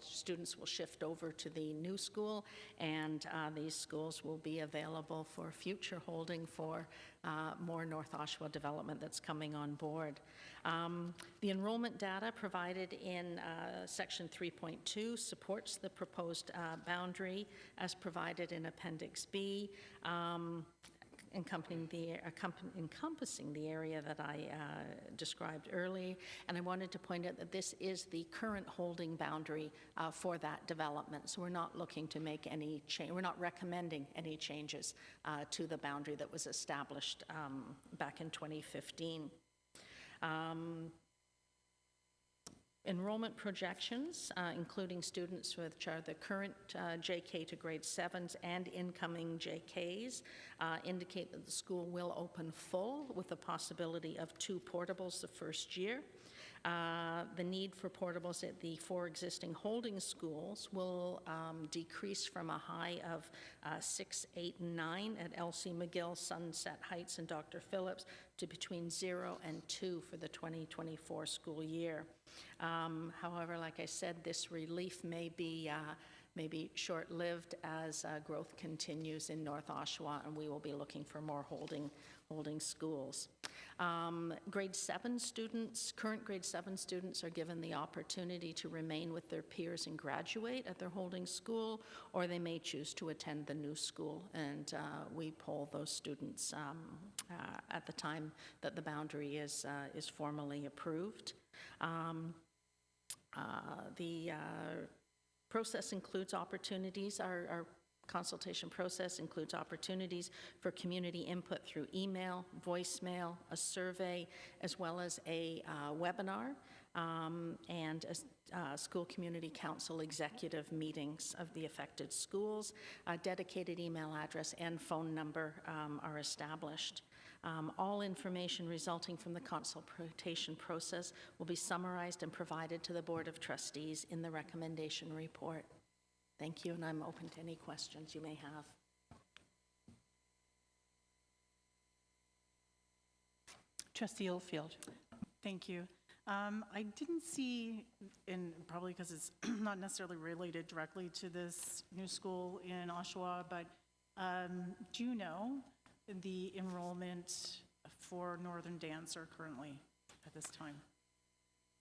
students will shift over to the new school, and these schools will be available for future holding for more North Oshawa development that's coming on board. The enrollment data provided in section 3.2 supports the proposed boundary as provided in Appendix B. Encompassing the area that I described earlier, and I wanted to point out that this is the current holding boundary for that development. So we're not looking to make any change. We're not recommending any changes to the boundary that was established back in 2015. Enrollment projections, including students which are the current JK to grade 7s and incoming JKs, indicate that the school will open full with the possibility of 2 portables the first year. The need for portables at the 4 existing holding schools will decrease from a high of 6, 8, and 9 at Elsie McGill, Sunset Heights, and Dr. Phillips to between 0 and 2 for the 2024 school year. However, like I said, this relief may be short-lived as growth continues in North Oshawa, and we will be looking for more holding schools. Grade 7 students, current grade 7 students are given the opportunity to remain with their peers and graduate at their holding school, or they may choose to attend the new school, and we poll those students at the time that the boundary is formally approved. The process includes opportunities. Our consultation process includes opportunities for community input through email, voicemail, a survey, as well as a webinar. and school community council executive meetings of the affected schools. A dedicated email address and phone number are established. All information resulting from the consultation process will be summarized and provided to the Board of Trustees in the recommendation report. Thank you, and I'm open to any questions you may have. Trustee Oldfield. Thank you. I didn't see, and probably because it's not necessarily related directly to this new school in Oshawa, but do you know the enrollment for Northern Dancer currently at this time?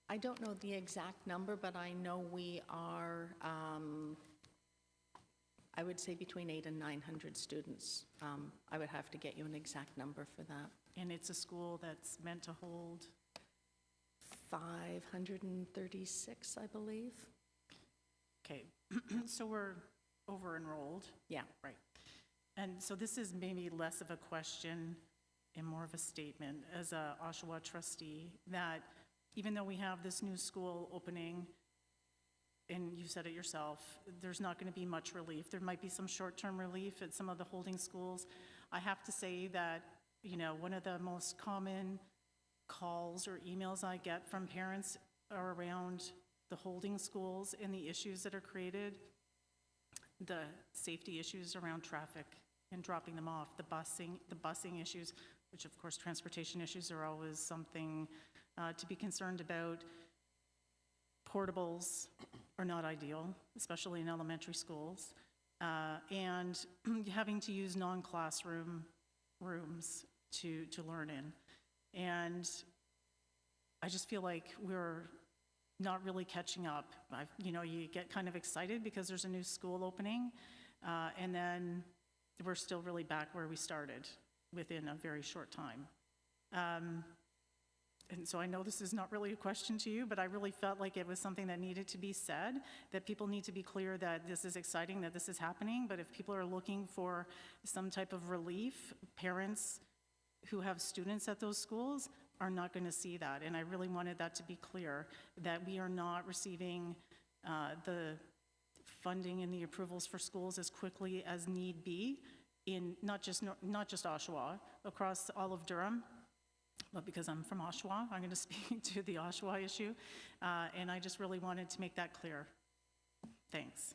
I don't know the exact number, but I know we are, I would say between 800 and 900 students. I would have to get you an exact number for that. And it's a school that's meant to hold? 536, I believe. Okay, so we're over-enrolled? Yeah. Right. And so this is maybe less of a question and more of a statement as a Oshawa trustee, that even though we have this new school opening, and you said it yourself, there's not going to be much relief. There might be some short-term relief at some of the holding schools. I have to say that, you know, one of the most common calls or emails I get from parents are around the holding schools and the issues that are created, the safety issues around traffic and dropping them off, the busing issues, which of course transportation issues are always something to be concerned about. Portables are not ideal, especially in elementary schools, and having to use non-classroom rooms to learn in. And I just feel like we're not really catching up. You know, you get kind of excited because there's a new school opening, and then we're still really back where we started within a very short time. And so I know this is not really a question to you, but I really felt like it was something that needed to be said, that people need to be clear that this is exciting, that this is happening, but if people are looking for some type of relief, parents who have students at those schools are not going to see that. And I really wanted that to be clear, that we are not receiving the funding and the approvals for schools as quickly as need be in not just Oshawa, across all of Durham. But because I'm from Oshawa, I'm going to speak to the Oshawa issue, and I just really wanted to make that clear. Thanks.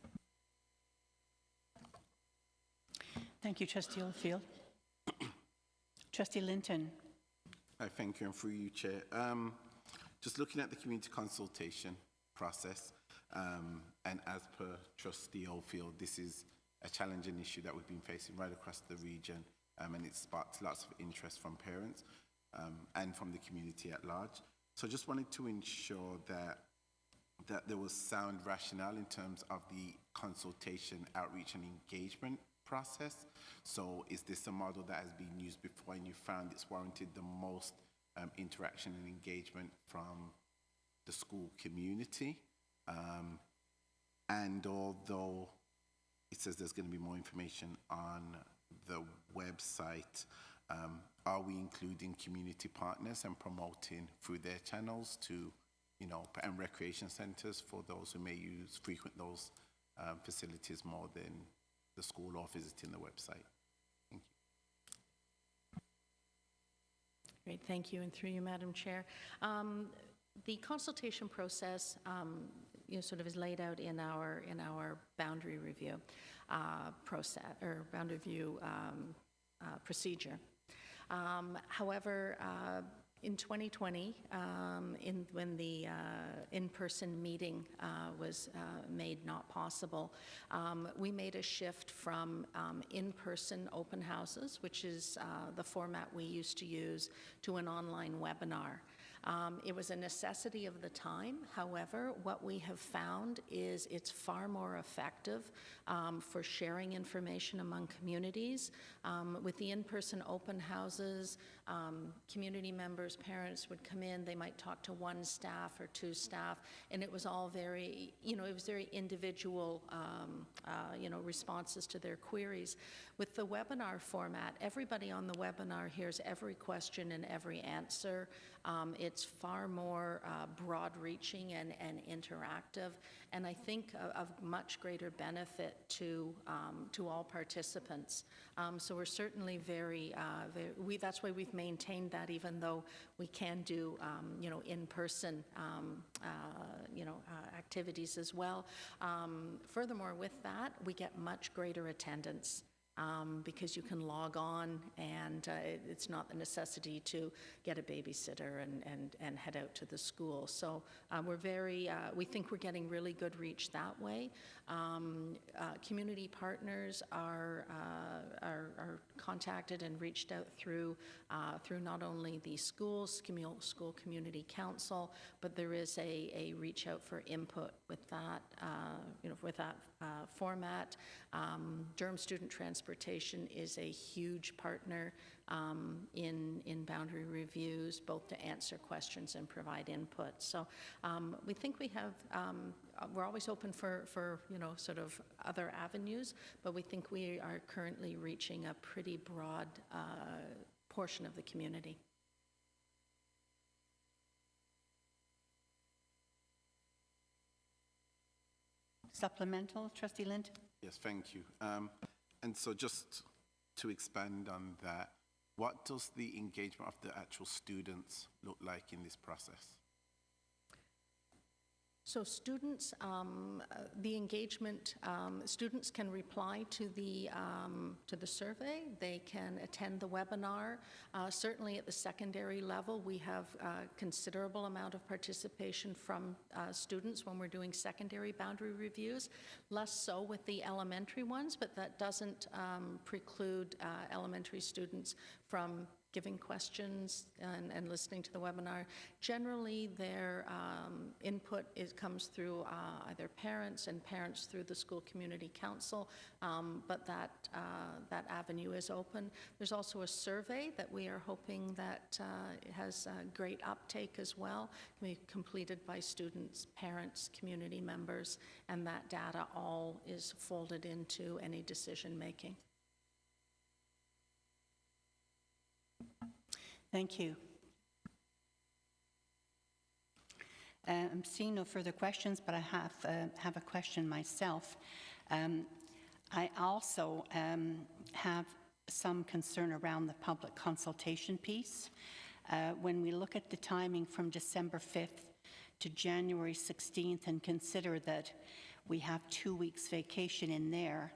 Thank you, Trustee Oldfield. Trustee Linton. I thank you, and through you, Chair. Just looking at the community consultation process, and as per Trustee Oldfield, this is a challenging issue that we've been facing right across the region, and it sparked lots of interest from parents and from the community at large. So I just wanted to ensure that there was sound rationale in terms of the consultation, outreach, and engagement process. So is this a model that has been used before and you found it's warranted the most interaction and engagement from the school community? And although it says there's going to be more information on the website, are we including community partners and promoting through their channels to, you know, and recreation centers for those who may frequent those facilities more than the school or visiting the website? Thank you. Great, thank you, and through you, Madam Chair. The consultation process, you know, sort of is laid out in our boundary review process or boundary review procedure. However, in 2020, when the in-person meeting was made not possible, we made a shift from in-person open houses, which is the format we used to use, to an online webinar. It was a necessity of the time. However, what we have found is it's far more effective for sharing information among communities. With the in-person open houses, community members, parents would come in, they might talk to one staff or two staff, and it was all very, you know, it was very individual, you know, responses to their queries. With the webinar format, everybody on the webinar hears every question and every answer. It's far more broad-reaching and interactive, and I think of much greater benefit to all participants. So we're certainly that's why we've maintained that, even though we can do, in-person, activities as well. Furthermore, with that, we get much greater attendance. Because you can log on, and it's not the necessity to get a babysitter and head out to the school. So we think we're getting really good reach that way. Community partners are contacted and reached out through not only the school community council, but there is a reach out for input with that, format. Durham Student Transportation is a huge partner in boundary reviews, both to answer questions and provide input. So we think we're always open for sort of other avenues, but we think we are currently reaching a pretty broad portion of the community. Supplemental, Trustee Lind? Yes, thank you. And so just to expand on that, what does the engagement of the actual students look like in this process? So students, the engagement, students can reply to the survey. They can attend the webinar. Certainly at the secondary level, we have a considerable amount of participation from students when we're doing secondary boundary reviews. Less so with the elementary ones, but that doesn't preclude elementary students from giving questions and listening to the webinar. Generally, their input comes through either parents and parents through the school community council, but that avenue is open. There's also a survey that we are hoping that has great uptake as well, can be completed by students, parents, community members, and that data all is folded into any decision making. Thank you. I'm seeing no further questions, but I have a question myself. I also have some concern around the public consultation piece. When we look at the timing from December 5th to January 16th and consider that we have 2 weeks vacation in there,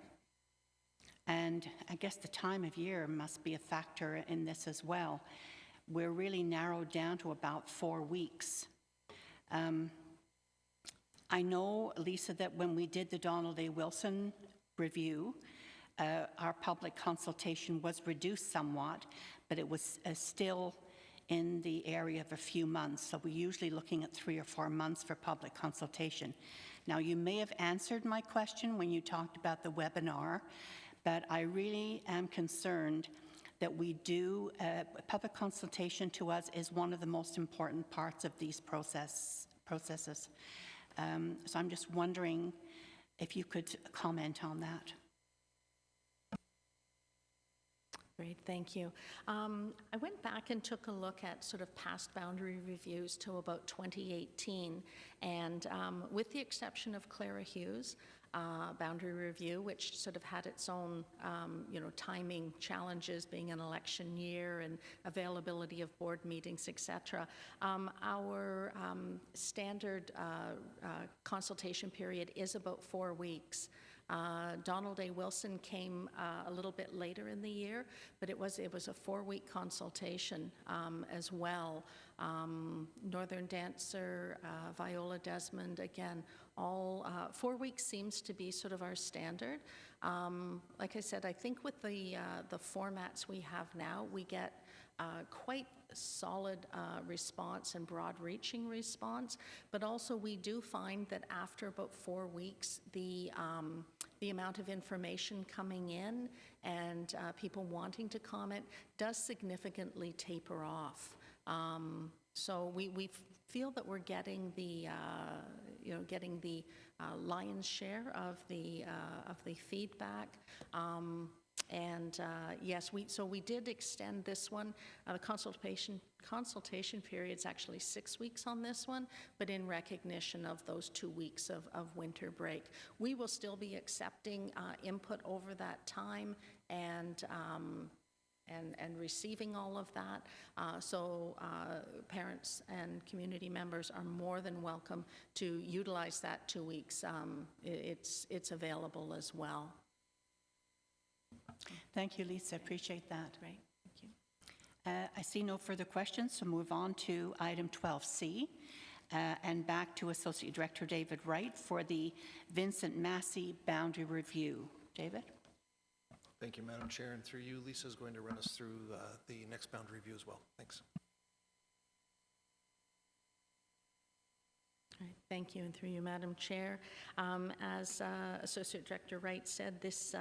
and I guess the time of year must be a factor in this as well. We're really narrowed down to about 4 weeks. I know, Lisa, that when we did the Donald A. Wilson review, our public consultation was reduced somewhat, but it was still in the area of a few months. So we're usually looking at 3 or 4 months for public consultation. Now, you may have answered my question when you talked about the webinar, but I really am concerned that we do, public consultation to us is one of the most important parts of these processes. So I'm just wondering if you could comment on that. Great, thank you. I went back and took a look at sort of past boundary reviews to about 2018, and with the exception of Clara Hughes, boundary review, which sort of had its own, timing challenges, being an election year and availability of board meetings, etc. Our standard consultation period is about 4 weeks. Donald A. Wilson came a little bit later in the year, but it was a 4-week consultation as well. Northern Dancer, Viola Desmond, again, all 4 weeks seems to be sort of our standard. Like I said, I think with the formats we have now, we get quite solid response and broad-reaching response, but also we do find that after about 4 weeks, the amount of information coming in and people wanting to comment does significantly taper off. So we feel that we're getting the lion's share of the feedback, and yes, we did extend this one. The consultation period's actually 6 weeks on this one, but in recognition of those 2 weeks of winter break. We will still be accepting input over that time and receiving all of that. So parents and community members are more than welcome to utilize that 2 weeks. It's available as well. Thank you, Lisa. Appreciate that. Right. Thank you. I see no further questions, so move on to item 12C and back to Associate Director David Wright for the Vincent Massey Boundary Review. David? Thank you, Madam Chair, and through you, Lisa is going to run us through the next boundary review as well. Thanks. All right, thank you, and through you, Madam Chair. As Associate Director Wright said, this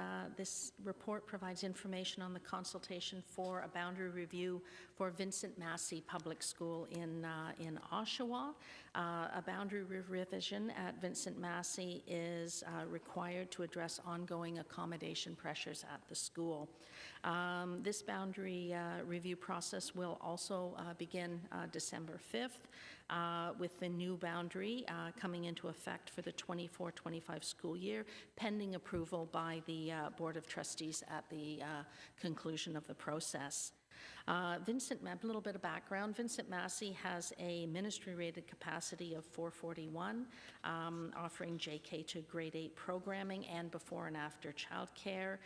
report provides information on the consultation for a boundary review for Vincent Massey Public School in Oshawa. A boundary revision at Vincent Massey is required to address ongoing accommodation pressures at the school. This boundary review process will also begin December 5th with the new boundary coming into effect for the 24-25 school year, pending approval by the Board of Trustees at the conclusion of the process. A little bit of background. Vincent Massey has a ministry-rated capacity of 441, offering JK to grade 8 programming and before and after childcare.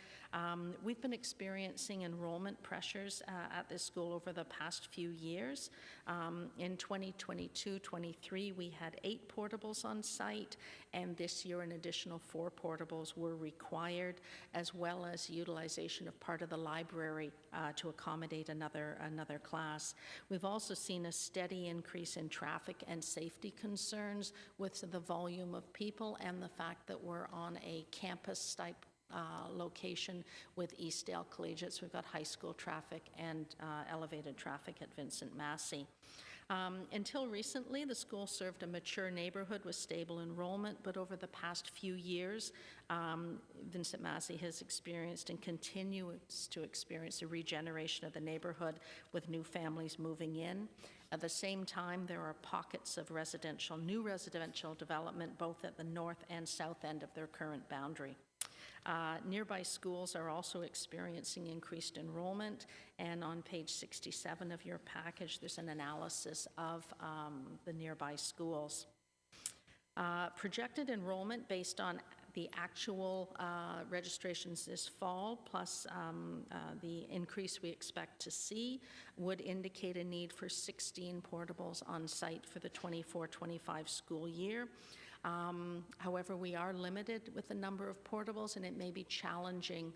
We've been experiencing enrollment pressures at this school over the past few years. In 2022-23, we had 8 portables on site, and this year an additional 4 portables were required, as well as utilization of part of the library to accommodate another class. We've also seen a steady increase in traffic and safety concerns with the volume of people and the fact that we're on a campus-type location with Eastdale Collegiate. So we've got high school traffic and elevated traffic at Vincent Massey. Until recently, the school served a mature neighborhood with stable enrollment, but over the past few years, Vincent Massey has experienced and continues to experience a regeneration of the neighborhood with new families moving in. At the same time, there are pockets of new residential development both at the north and south end of their current boundary. Nearby schools are also experiencing increased enrollment, and on page 67 of your package, there's an analysis of the nearby schools. Projected enrollment based on the actual registrations this fall, plus the increase we expect to see, would indicate a need for 16 portables on site for the 24-25 school year. However, we are limited with the number of portables, and it may be challenging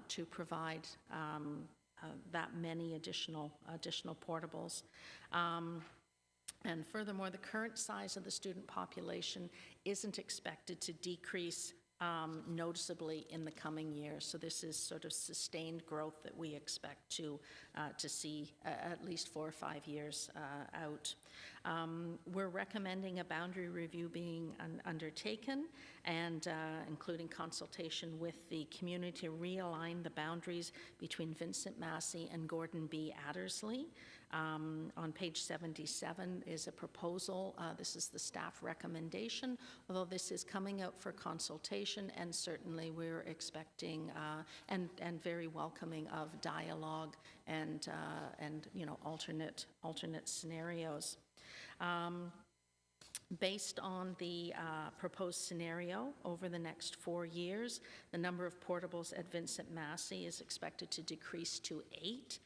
to provide that many additional portables. And furthermore, the current size of the student population isn't expected to decrease noticeably in the coming years. So this is sort of sustained growth that we expect to see at least 4 or 5 years out. We're recommending a boundary review being undertaken, and including consultation with the community to realign the boundaries between Vincent Massey and Gordon B. Addersley. On page 77 is a proposal. This is the staff recommendation, although this is coming out for consultation, and certainly we're expecting and very welcoming of dialogue and alternate scenarios. Based on the proposed scenario over the next 4 years, the number of portables at Vincent Massey is expected to decrease to 8.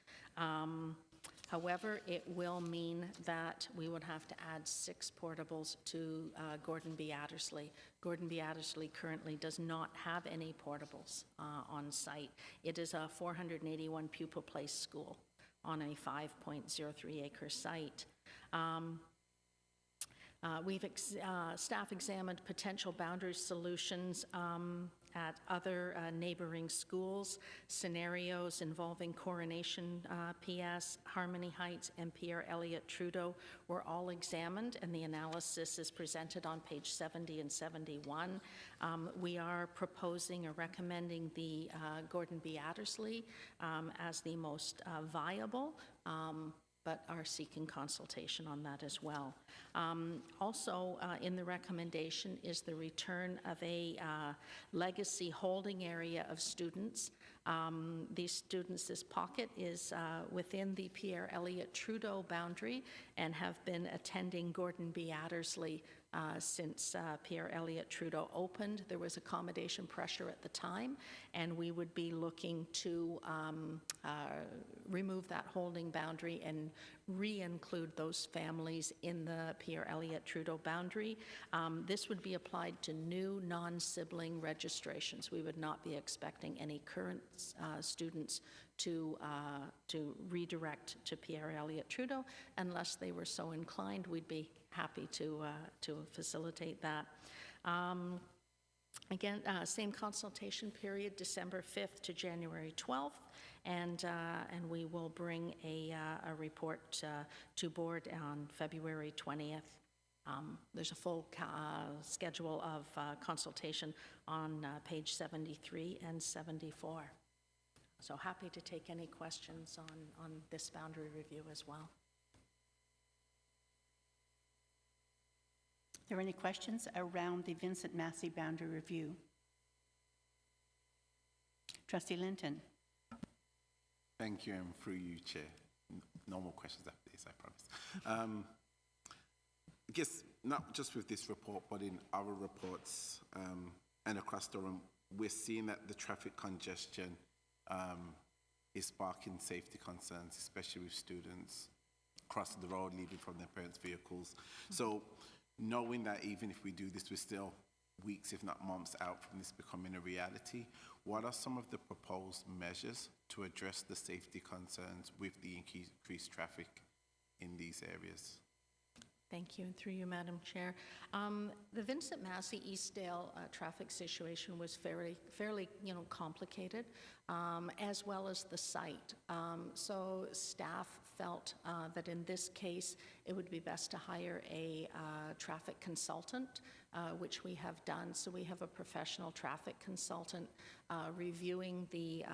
However, it will mean that we would have to add 6 portables to Gordon B. Addersley. Gordon B. Addersley currently does not have any portables on site. It is a 481 pupil place school on a 5.03 acre site. Staff examined potential boundary solutions at other neighboring schools. Scenarios involving Coronation PS, Harmony Heights, and Pierre Elliott Trudeau were all examined, and the analysis is presented on page 70 and 71. We are proposing or recommending the Gordon B. Attersley as the most viable, but are seeking consultation on that as well. Also in the recommendation is the return of a legacy holding area of students. These students, this pocket is within the Pierre Elliott Trudeau boundary and have been attending Gordon B. Attersley since Pierre Elliott Trudeau opened. There was accommodation pressure at the time, and we would be looking to remove that holding boundary and re-include those families in the Pierre Elliott Trudeau boundary. This would be applied to new non-sibling registrations. We would not be expecting any current students to redirect to Pierre Elliott Trudeau unless they were so inclined. We'd be happy to facilitate that. Again, same consultation period, December 5th to January 12th, and we will bring a report to board on February 20th. There's a full schedule of consultation on page 73 and 74. So happy to take any questions on this boundary review as well. Are there any questions around the Vincent Massey boundary review? Trustee Linton. Thank you, and through you, Chair. No more questions after this, I promise. I guess not just with this report, but in our reports and across Durham, we're seeing that the traffic congestion is sparking safety concerns, especially with students crossing the road, leaving from their parents' vehicles. So knowing that even if we do this, we're still weeks, if not months out from this becoming a reality, what are some of the proposed measures to address the safety concerns with the increased traffic in these areas? Thank you, and through you, Madam Chair. The Vincent Massey Eastdale traffic situation was fairly complicated, as well as the site. So staff felt that in this case, it would be best to hire a traffic consultant, which we have done. So we have a professional traffic consultant reviewing the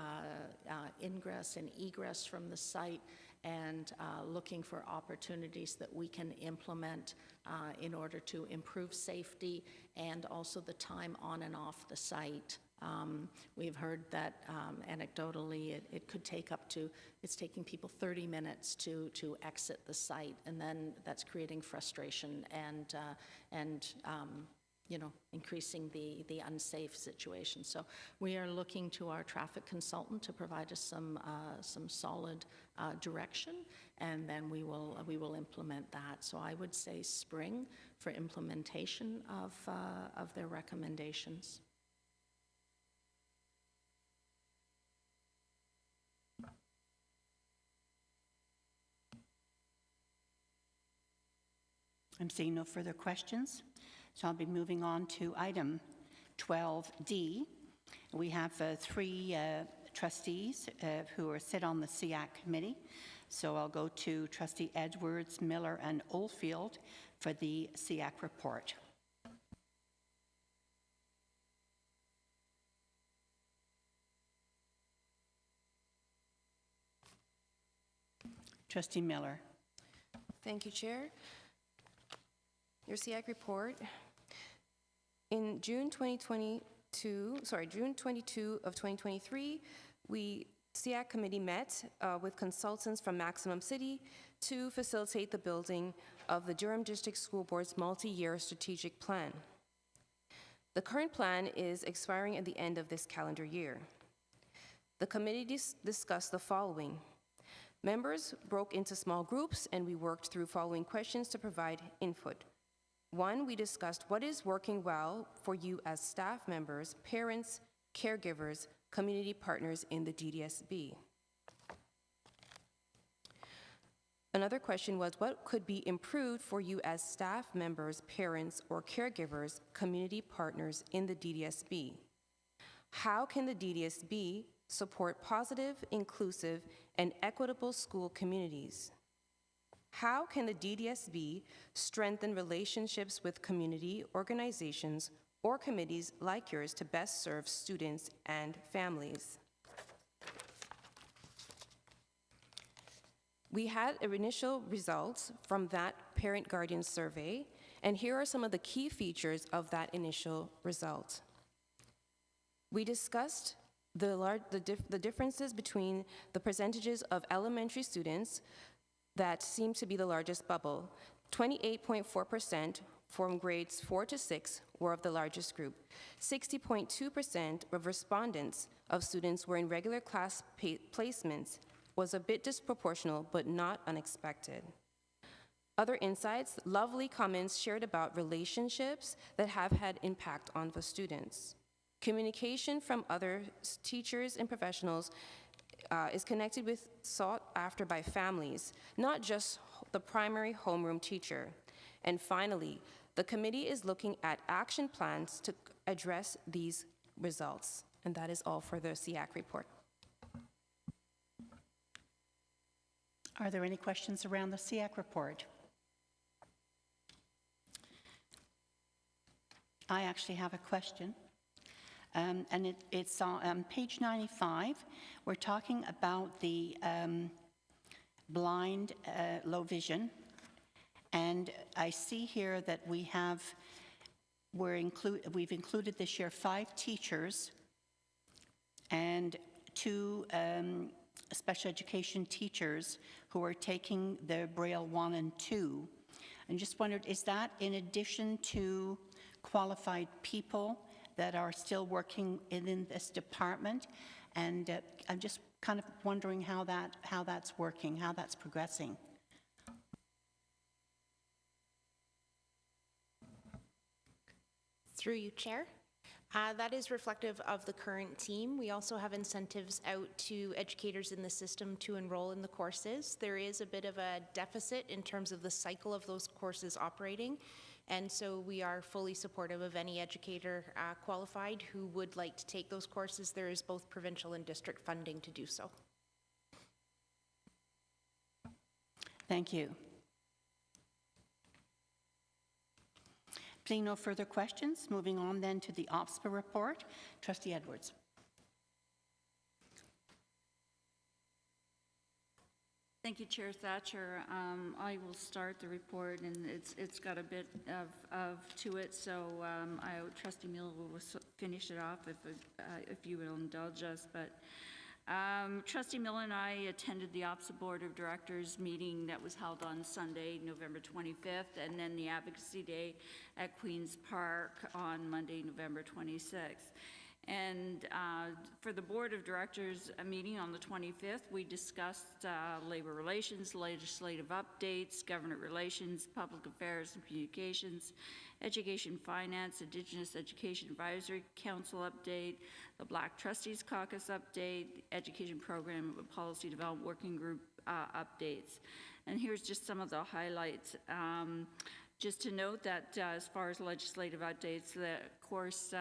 ingress and egress from the site and looking for opportunities that we can implement in order to improve safety and also the time on and off the site. We've heard that anecdotally it could take up to, it's taking people 30 minutes to exit the site, and then that's creating frustration and increasing the unsafe situation. So we are looking to our traffic consultant to provide us some solid direction, and then we will implement that. So I would say spring for implementation of their recommendations. I'm seeing no further questions. So I'll be moving on to item 12D. We have three trustees who sit on the SEAC committee. So I'll go to Trustee Edwards, Miller, and Oldfield for the SEAC report. Trustee Miller. Thank you, Chair. Your SEAC report. In June 22 of 2023, SEAC committee met with consultants from Maximum City to facilitate the building of the Durham District School Board's multi-year strategic plan. The current plan is expiring at the end of this calendar year. The committee discussed the following. Members broke into small groups and we worked through following questions to provide input. 1, we discussed what is working well for you as staff members, parents, caregivers, community partners in the DDSB. Another question was what could be improved for you as staff members, parents, or caregivers, community partners in the DDSB. How can the DDSB support positive, inclusive, and equitable school communities? How can the DDSB strengthen relationships with community organizations or committees like yours to best serve students and families? We had initial results from that parent-guardian survey, and here are some of the key features of that initial result. We discussed the differences between the percentages of elementary students that seem to be the largest bubble. 28.4% from grades 4 to 6 were of the largest group. 60.2% of respondents of students were in regular class placements, was a bit disproportional, but not unexpected. Other insights, lovely comments shared about relationships that have had impact on the students. Communication from other teachers and professionals is connected with, sought after by families, not just the primary homeroom teacher. And finally, the committee is looking at action plans to address these results. And that is all for the SEAC report. Are there any questions around the SEAC report? I actually have a question. And it's on page 95. We're talking about the blind, low vision. And I see here that we've included this year 5 teachers and 2 special education teachers who are taking the Braille 1 and 2. And just wondered, is that in addition to qualified people that are still working in this department? And I'm just kind of wondering how that's working, how that's progressing. Through you, Chair. That is reflective of the current team. We also have incentives out to educators in the system to enroll in the courses. There is a bit of a deficit in terms of the cycle of those courses operating, and so we are fully supportive of any educator qualified who would like to take those courses. There is both provincial and district funding to do so. Thank you. Seeing no further questions, moving on then to the OPSPA report. Trustee Edwards. Thank you, Chair Thatcher. I will start the report, and it's got a bit of to it, so Trustee Miller will finish it off if you will indulge us. But Trustee Miller and I attended the OPSA Board of Directors meeting that was held on Sunday, November 25th, and then the Advocacy Day at Queen's Park on Monday, November 26th. And for the Board of Directors meeting on the 25th, we discussed labor relations, legislative updates, government relations, public affairs and communications, education finance, Indigenous Education Advisory Council update, the Black Trustees Caucus update, the Education Program Policy Development Working Group updates. And here's just some of the highlights. Just to note that as far as legislative updates, of course,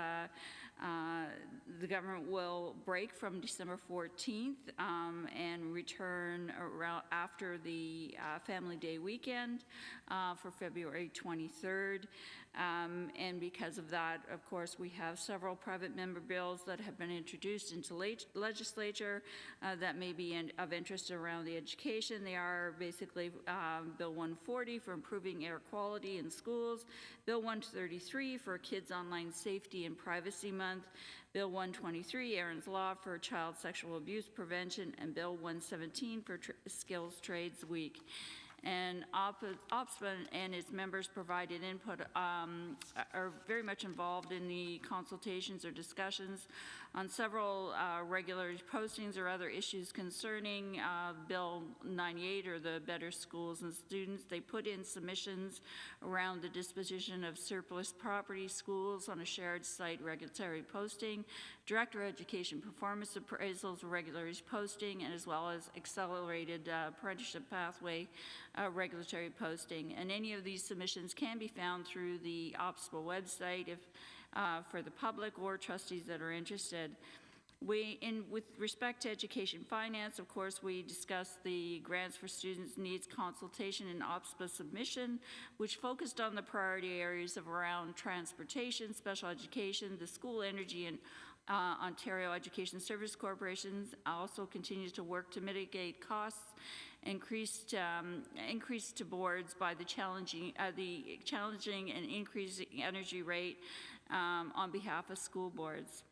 the government will break from December 14th and return around after the Family Day weekend for February 23rd. And because of that, of course, we have several private member bills that have been introduced into legislature that may be of interest around the education. They are basically Bill 140 for improving air quality in schools, Bill 133 for Kids Online Safety and Privacy Month, Bill 123, Aaron's Law for Child Sexual Abuse Prevention, and Bill 117 for Skills Trades Week. And OPSPA and its members provided input, are very much involved in the consultations or discussions on several regular postings or other issues concerning Bill 98 or the Better Schools and Students. They put in submissions around the disposition of surplus property schools on a shared site regulatory posting, director education performance appraisals, regulatory posting, and as well as accelerated apprenticeship pathway regulatory posting. And any of these submissions can be found through the OPSPA website. If for the public or trustees that are interested. With respect to education finance, of course, we discussed the Grants for Students Needs consultation and OPSPA submission, which focused on the priority areas of around transportation, special education, the school energy, and Ontario Education Service Corporations also continues to work to mitigate costs increased to boards by the challenging and increasing energy rate on behalf of school boards.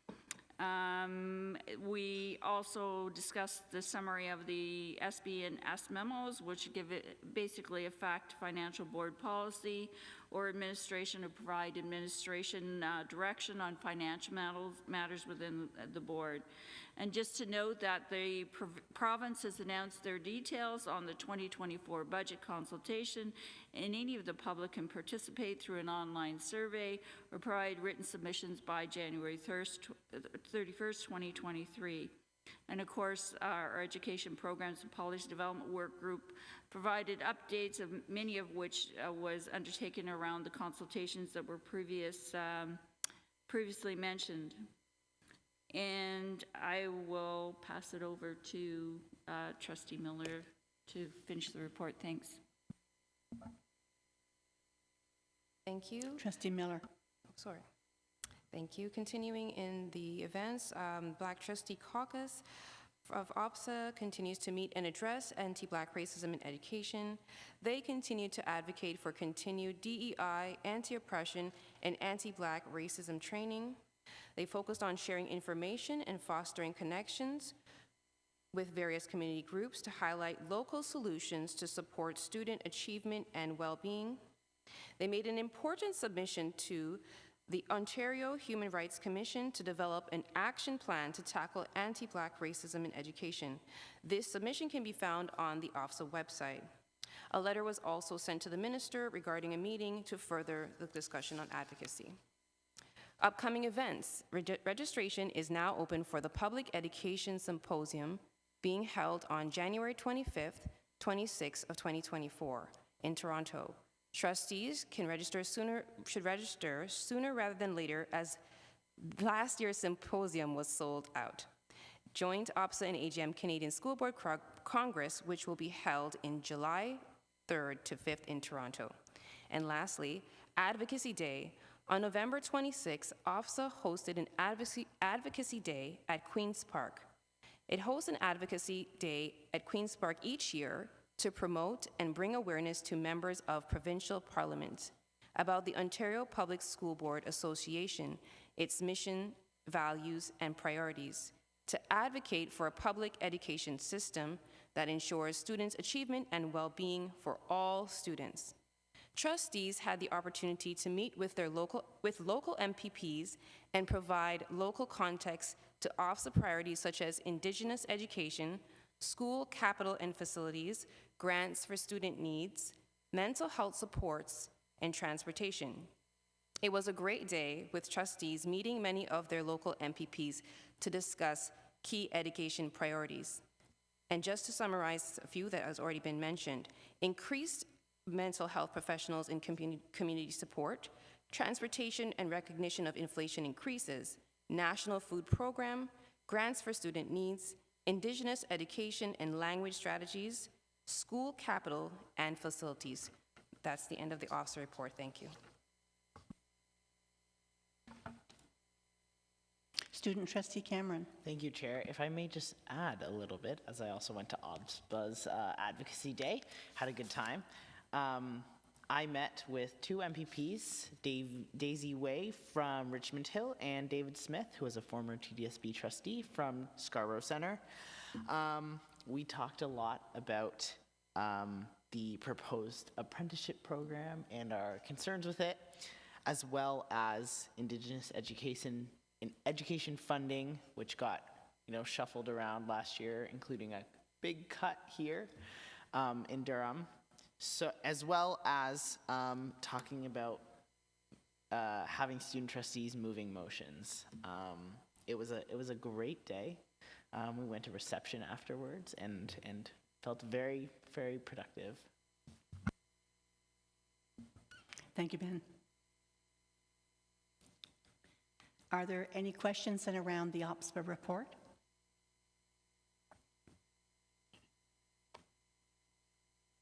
We also discussed the summary of the SB and S memos, which give it basically a fact financial board policy or administration to provide administration direction on financial matters within the board. And just to note that the province has announced their details on the 2024 budget consultation, and any of the public can participate through an online survey or provide written submissions by January 31st, 2023. And of course, our education programs and policy development work group provided updates, of many of which was undertaken around the consultations that were previously mentioned. And I will pass it over to Trustee Miller to finish the report. Thanks. Thank you. Trustee Miller. Oh, sorry. Thank you. Continuing in the events, Black Trustee Caucus of OPSA continues to meet and address anti-Black racism in education. They continue to advocate for continued DEI, anti-oppression, and anti-Black racism training. They focused on sharing information and fostering connections with various community groups to highlight local solutions to support student achievement and well-being. They made an important submission to the Ontario Human Rights Commission to develop an action plan to tackle anti-Black racism in education. This submission can be found on the OFSA website. A letter was also sent to the minister regarding a meeting to further the discussion on advocacy. Upcoming events. Registration is now open for the Public Education Symposium being held on January 25th, 26th of 2024 in Toronto. Trustees should register sooner rather than later, as last year's symposium was sold out. Joint OPSA and AGM Canadian School Board Congress, which will be held in July 3rd to 5th in Toronto. And lastly, Advocacy Day. On November 26, OPSA hosted an Advocacy Day at Queen's Park. It hosts an Advocacy Day at Queen's Park each year to promote and bring awareness to members of provincial parliament about the Ontario Public School Board Association, its mission, values, and priorities, to advocate for a public education system that ensures students' achievement and well-being for all students. Trustees had the opportunity to meet with local MPPs and provide local context to OPSA priorities such as Indigenous education, school capital and facilities, grants for student needs, mental health supports, and transportation. It was a great day with trustees meeting many of their local MPPs to discuss key education priorities. And just to summarize a few that has already been mentioned, increased mental health professionals in community support, transportation and recognition of inflation increases, national food program, grants for student needs, Indigenous education and language strategies, school capital, and facilities. That's the end of the officer report. Thank you. Student Trustee Cameron. Thank you, Chair. If I may just add a little bit, as I also went to OBSBA's Advocacy Day, had a good time. I met with two MPPs, Daisy Way from Richmond Hill and David Smith, who is a former TDSB trustee from Scarborough Centre. We talked a lot about the proposed apprenticeship program and our concerns with it, as well as Indigenous education funding, which got shuffled around last year, including a big cut here in Durham. So, as well as talking about having student trustees moving motions. It was a great day. We went to reception afterwards and felt very, very productive. Thank you, Ben. Are there any questions in around the OPSPA report?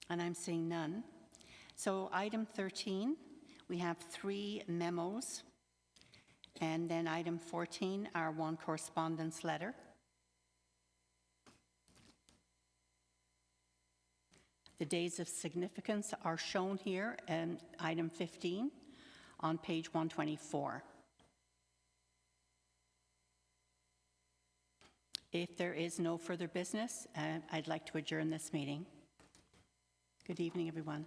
And I'm seeing none. So item 13, we have 3 memos. And then item 14, our 1 correspondence letter. The days of significance are shown here in item 15 on page 124. If there is no further business, I'd like to adjourn this meeting. Good evening, everyone.